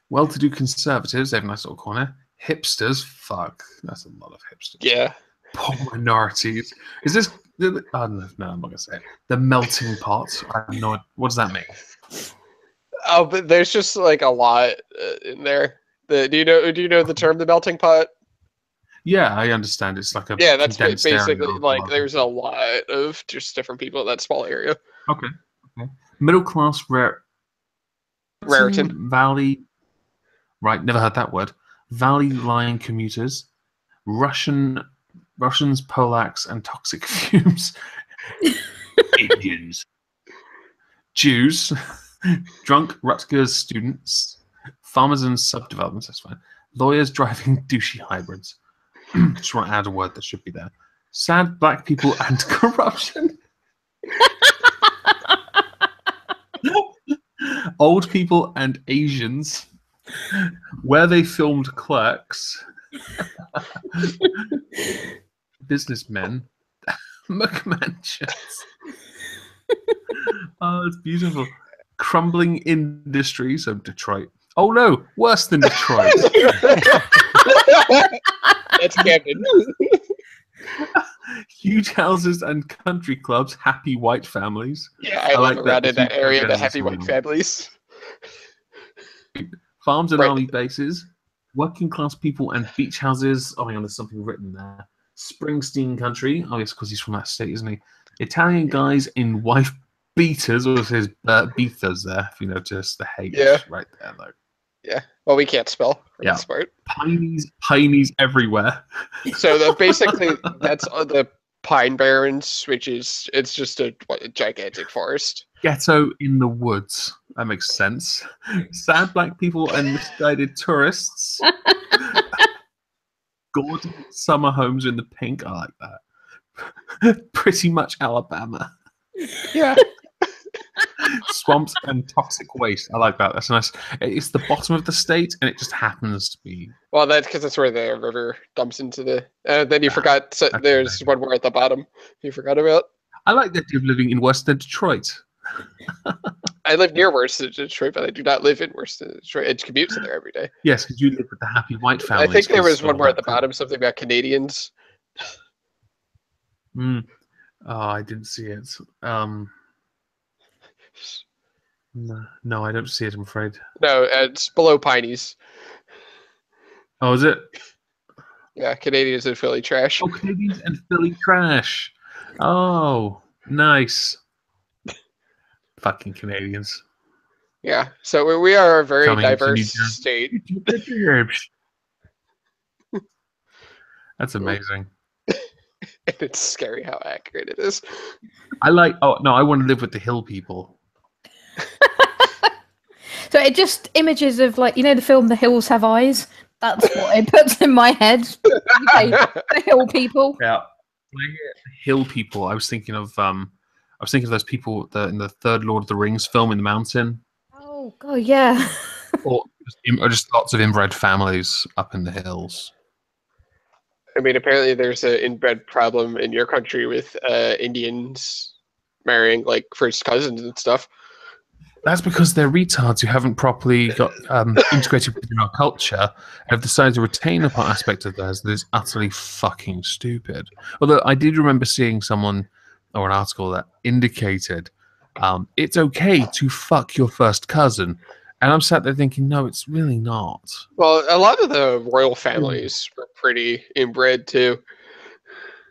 Well-to-do conservatives. They have a nice little corner. Hipsters. Fuck. That's a lot of hipsters. Yeah. Poor minorities. Is this... no, I'm not going to say it. The melting pot. I have no... What does that mean? Oh, but there's just like a lot in there. Do you know the term the melting pot? Yeah, I understand. It's like a that's basically like there's a lot of just different people in that small area. Okay. Middle class Raritan Valley. Right, never heard that word. Valley line commuters, Russian Russians, Polacks, and toxic fumes. Indians. Jews. Drunk Rutgers students. Farmers and subdevelopments, that's fine. Lawyers driving douchey hybrids. Just want to add a word that should be there. Sad black people and corruption. Old people and Asians. Where they filmed Clerks. Businessmen. McMansions. Oh, it's beautiful. Crumbling industries of Detroit. Oh no, worse than Detroit. That's Camden. Huge houses and country clubs, happy white families. Yeah, I live around in that area, the happy white families. Farms and army bases, working class people and beach houses. Oh, hang on, there's something written there. Springsteen country. Oh, yes, because he's from that state, isn't he? Italian guys in wife beaters, or it says beaters there, if you notice the H right there, though. Yeah. Well, we can't spell. Yeah. Smart. Pineys everywhere. So basically, that's the Pine Barrens, it's just a gigantic forest. Ghetto in the woods. That makes sense. Sad black people and misguided tourists. Gorgeous summer homes in the pink. I like that. Pretty much Alabama. Yeah. Swamps and toxic waste. I like that. That's nice. It's the bottom of the state, and it just happens to be. Well, that's because that's where the river dumps into the. Then you forgot. So there's one more at the bottom. You forgot about. I like the idea of living in Western Detroit. I live near Western Detroit, but I do not live in Western Detroit. I commute to there every day. Yes, because you live with the happy white family. I think there was one more at the bottom. Something about Canadians. Oh, I didn't see it. No, I don't see it, I'm afraid. No, it's below Pineys. Oh, is it? Yeah, Canadians and Philly trash. Oh, Canadians and Philly trash. Oh, nice. Fucking Canadians. Yeah, so we are a very diverse state. That's amazing. And it's scary how accurate it is. I want to live with the hill people. So it just images of, like, you know, the film The Hills Have Eyes? That's what it puts in my head. Okay, the hill people. Yeah. When I hear hill people, I was thinking of those people in the third Lord of the Rings film in the mountain. Oh god, yeah. or just lots of inbred families up in the hills. I mean, apparently there's an inbred problem in your country with Indians marrying like first cousins and stuff. That's because they're retards who haven't properly got integrated within our culture and have decided to retain a aspect of theirs that is utterly fucking stupid. Although I did remember seeing someone or an article that indicated it's okay to fuck your first cousin. And I'm sat there thinking, no, it's really not. Well, a lot of the royal families were pretty inbred too.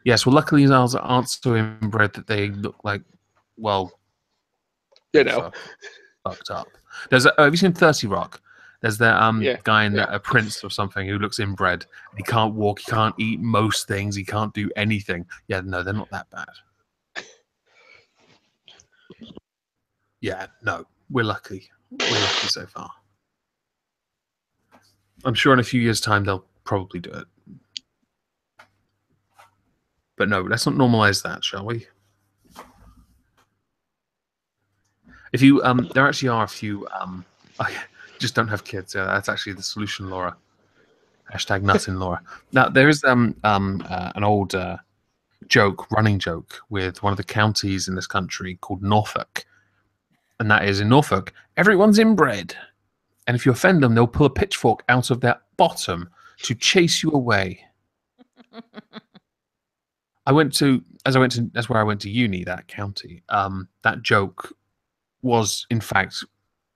Yes, well, luckily ours aren't so inbred that they look like, well, you know, fucked up. Have you seen 30 Rock? There's that guy in a prince or something who looks inbred. He can't walk, he can't eat most things, he can't do anything. Yeah, no, they're not that bad. Yeah, no, we're lucky. We're lucky so far. I'm sure in a few years' time they'll probably do it. But no, let's not normalize that, shall we? If you, there actually are a few. I just don't have kids. Yeah, that's actually the solution, Laura. Hashtag nothing, Laura. Now there is an old running joke with one of the counties in this country called Norfolk, and that is in Norfolk, everyone's inbred, and if you offend them, they'll pull a pitchfork out of their bottom to chase you away. That's where I went to uni, that county. That joke was, in fact,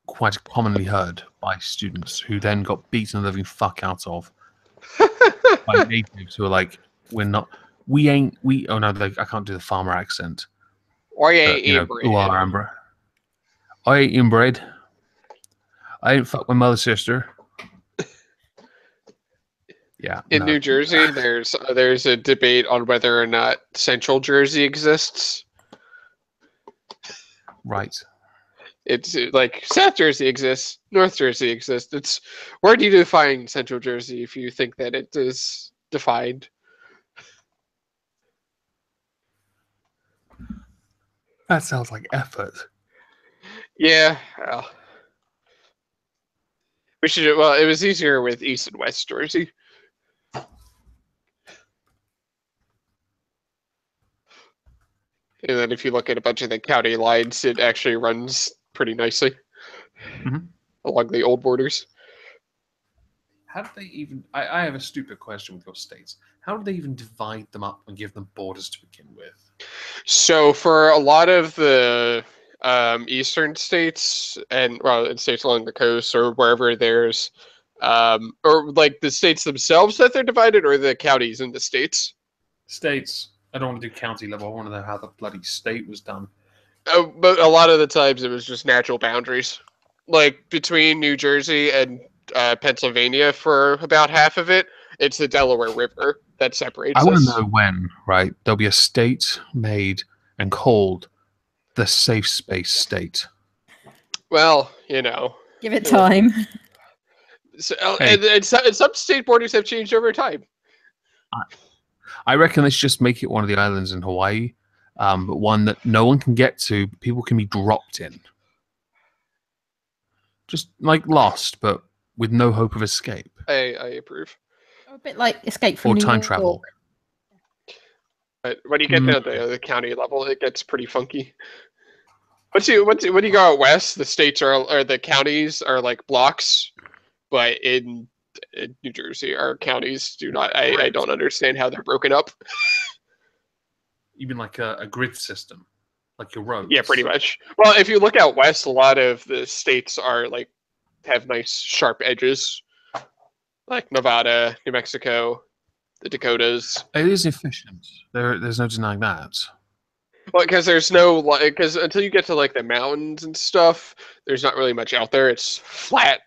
quite commonly heard by students who then got beaten the living fuck out of by natives who are like, oh no, I can't do the farmer accent. I ain't inbred. I ain't inbred. I ain't fuck my mother's sister. Yeah. In New Jersey, there's a debate on whether or not Central Jersey exists. Right. It's like South Jersey exists, North Jersey exists. It's where do you define Central Jersey if you think that it is defined? That sounds like effort. Yeah. Well, we should. Well, it was easier with East and West Jersey. And then if you look at a bunch of the county lines, it actually runs pretty nicely along the old borders. How do they even... I have a stupid question with your states. How do they even divide them up and give them borders to begin with? So for a lot of the eastern states and, well, in states along the coast or wherever there's, or like the states themselves that they're divided, or the counties in the states? States. I don't want to do county level. I want to know how the bloody state was done. But a lot of the times it was just natural boundaries. Like between New Jersey and Pennsylvania for about half of it, it's the Delaware River that separates us. I want to know when, right? There'll be a state made and called the Safe Space State. Well, you know. Give it time. So, hey. and some state borders have changed over time. I reckon let's just make it one of the islands in Hawaii, but one that no one can get to. People can be dropped in. Just like Lost, but with no hope of escape. I approve. A bit like Escape from or New time York. travel. But when you get down to the county level, it gets pretty funky. When you go out west, the states or the counties are like blocks, but in New Jersey, our counties do not. I don't understand how they're broken up. Even like a grid system, like your roads. Yeah, pretty much. Well, if you look out west, a lot of the states are like have nice sharp edges, like Nevada, New Mexico, the Dakotas. It is efficient. There's no denying that. Well, because there's no because until you get to like the mountains and stuff, there's not really much out there. It's flat.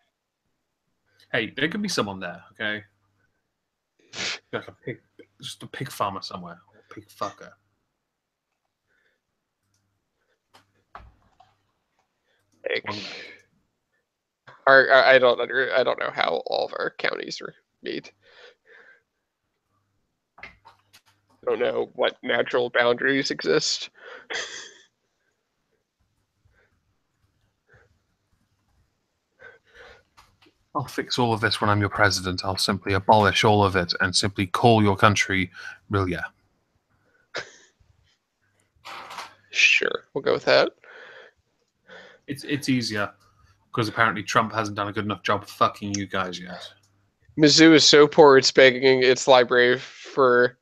Hey, there could be someone there, okay? Like just a pig farmer somewhere, or a pig fucker. I don't know how all of our counties are made. I don't know what natural boundaries exist. I'll fix all of this when I'm your president. I'll simply abolish all of it and simply call your country Rilia. Sure, we'll go with that. It's easier because apparently Trump hasn't done a good enough job of fucking you guys yet. Mizzou is so poor it's begging its library for,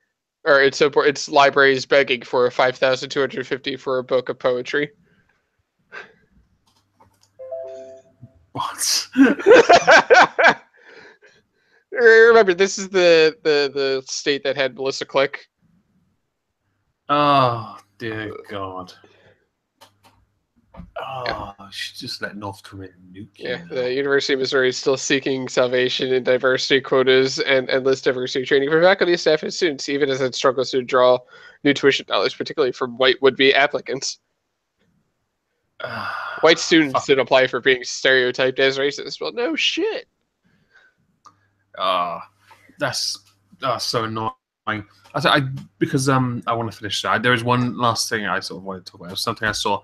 or it's so poor its library is begging for $5,250 for a book of poetry. What? Remember, this is the state that had Melissa Click. Oh dear God. Oh, she's just let North Korea nuke. Yeah, the University of Missouri is still seeking salvation in diversity quotas and endless diversity training for faculty, staff, and students, even as it struggles to draw new tuition dollars, particularly from white would-be applicants. White students did apply for being stereotyped as racist. Well, no shit. That's so annoying. Because I want to finish that. There is one last thing I sort of wanted to talk about. It was something I saw.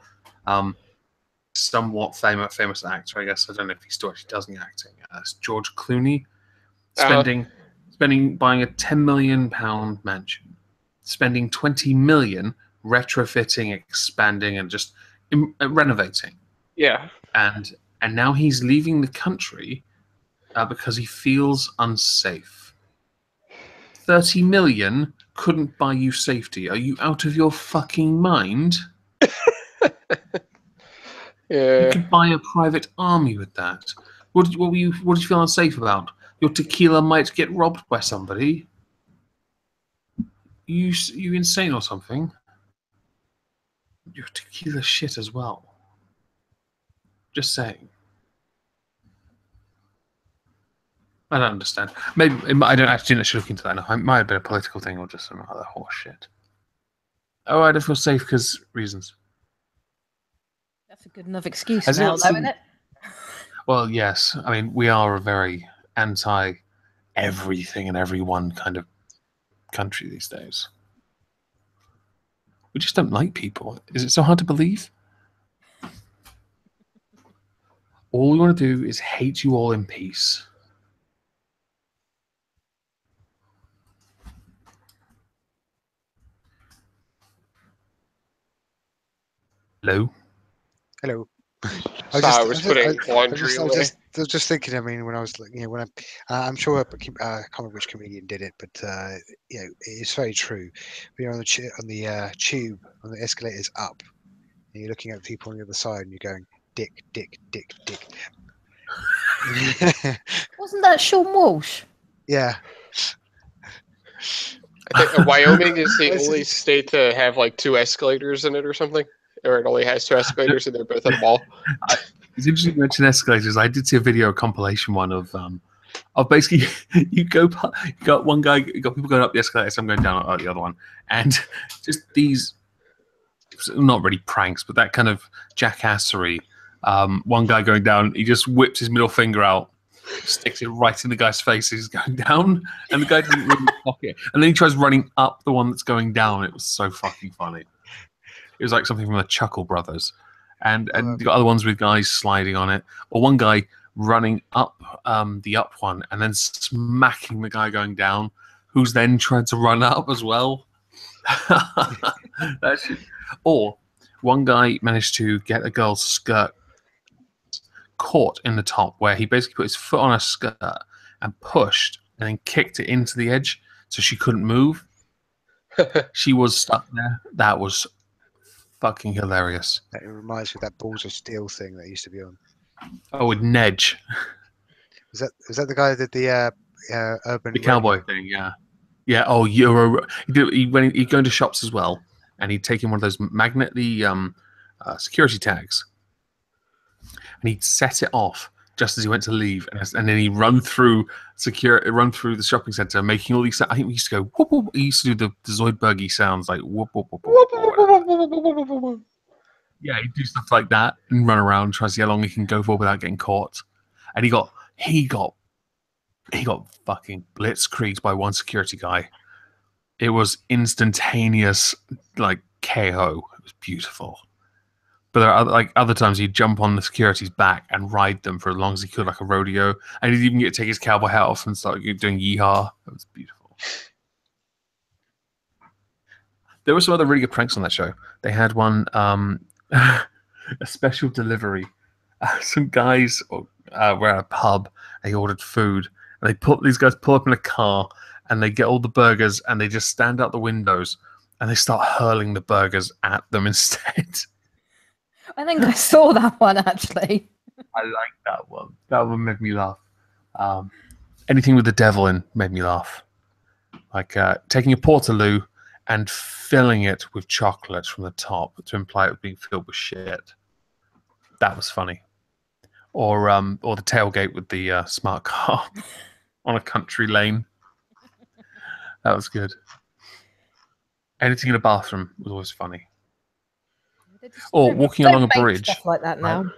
Somewhat famous actor, I guess. I don't know if he still actually does any acting. It's George Clooney, buying a £10 million mansion, spending $20 million retrofitting, expanding, and just renovating. Yeah. And now he's leaving the country because he feels unsafe. 30 million couldn't buy you safety. Are you out of your fucking mind? Yeah. You could buy a private army with that. What did you feel unsafe about? Your tequila might get robbed by somebody. You insane or something? Your tequila shit as well. Just saying. I don't understand. Maybe I don't actually look into that. No, it might have been a political thing or just some other horse shit. Oh, I don't feel safe because reasons. That's a good enough excuse now, though, isn't it? Well, yes. I mean, we are a very anti-everything and everyone kind of country these days. We just don't like people. Is it so hard to believe? All we want to do is hate you all in peace. Hello? Hello. I was putting laundry away. I was just thinking. I mean, when I was, I'm sure I can't remember which comedian did it, but it's very true. When you're on the tube, on the escalators up, and you're looking at people on the other side, and you're going, dick, dick, dick, dick. Wasn't that Sean Walsh? Yeah. I think Wyoming is the only state to have like 2 escalators in it or something. Or it only has 2 escalators and they're both at a mall. It's interesting you mention escalators. I did see a video, a compilation one of basically you got one guy, you got people going up the escalator, so I'm going down the other one, and just these not really pranks, but that kind of jackassery. One guy going down, he just whips his middle finger out, sticks it right in the guy's face as he's going down, and the guy doesn't really pocket. And then he tries running up the one that's going down. It was so fucking funny. It was like something from the Chuckle Brothers. And you got other ones with guys sliding on it, or one guy running up the up one and then smacking the guy going down, who's then trying to run up as well. Or one guy managed to get a girl's skirt caught in the top, where he basically put his foot on her skirt and pushed and then kicked it into the edge so she couldn't move. She was stuck there. That was fucking hilarious. It reminds me of that Balls of Steel thing that used to be on. Oh, with Nedge. Was that the guy that did the urban cowboy thing? Yeah, yeah. Oh, Euro. He'd go into shops as well, and he'd take in one of those security tags, and he'd set it off just as he went to leave, and then he'd run through the shopping center, making all these. I think we used to go whoop whoop. He used to do the Zoidbergy sounds like whoop whoop whoop whoop. Yeah, he'd do stuff like that and run around, try to see how long he can go for without getting caught. And he got fucking blitzkrieged by one security guy. It was instantaneous, like KO. It was beautiful. But there are other times he'd jump on the security's back and ride them for as long as he could, like a rodeo. And he'd even get to take his cowboy hat off and start doing yeehaw. It was beautiful. There were some other really good pranks on that show. They had one, a special delivery. Some guys were at a pub. They ordered food, and these guys pull up in a car, and they get all the burgers, and they just stand out the windows, and they start hurling the burgers at them instead. I think I saw that one actually. I like that one. That one made me laugh. Anything with the devil in made me laugh. Like taking a Portaloo and filling it with chocolate from the top to imply it was being filled with shit. That was funny. Or the tailgate with the smart car on a country lane. That was good. Anything in a bathroom was always funny. Or walking along a bridge. Stuff like that now. Right?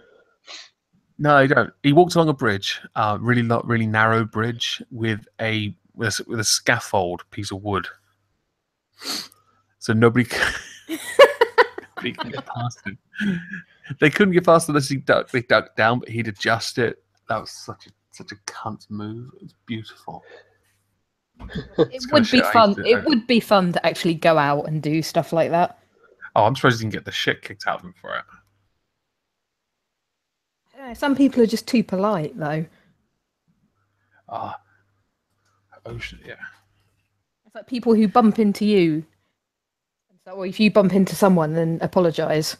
No, you don't. He walked along a bridge, really narrow bridge with a scaffold piece of wood. So nobody can get past him. They couldn't get past unless they ducked down, but he'd adjust it. That was such a cunt move. It was beautiful. It would be fun. It would be fun to actually go out and do stuff like that. Oh, I'm surprised he didn't get the shit kicked out of him for it. Yeah, some people are just too polite, though. Yeah. It's like people who bump into you. So, if you bump into someone, then apologise.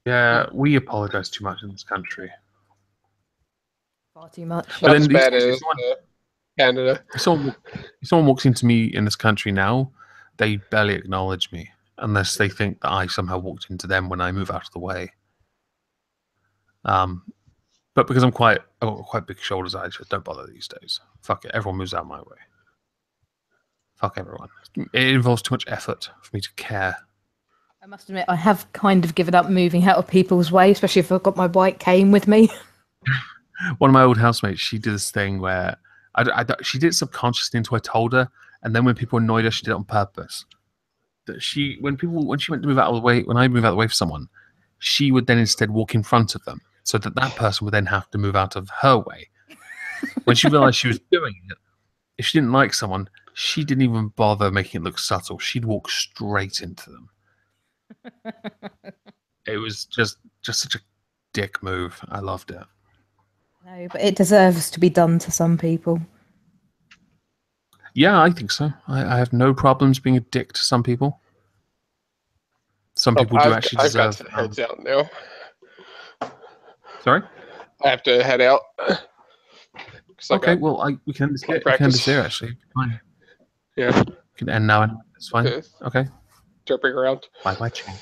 Yeah, we apologise too much in this country. Far too much. Not as bad as Canada. If someone walks into me in this country now, they barely acknowledge me unless they think that I somehow walked into them when I move out of the way. But because I've got quite big shoulders, I just don't bother these days. Fuck it, everyone moves out of my way. Fuck everyone. It involves too much effort for me to care. I must admit, I have kind of given up moving out of people's way, especially if I've got my white cane with me. One of my old housemates, she did this thing where she did it subconsciously until I told her, and then when people annoyed her, she did it on purpose. That when she went to move out of the way, when I move out of the way for someone, she would then instead walk in front of them, so that person would then have to move out of her way. When she realized she was doing it, if she didn't like someone, she didn't even bother making it look subtle. She'd walk straight into them. It was just such a dick move. I loved it. No, but it deserves to be done to some people. Yeah, I think so. I have no problems being a dick to some people. Some people do actually deserve. I've got to head out now. Sorry? I have to head out. Okay, well, we can end this here. We can end this here, actually. Fine. Yeah. We can end now. It's fine. Okay. Jumping around. Bye-bye, Chain.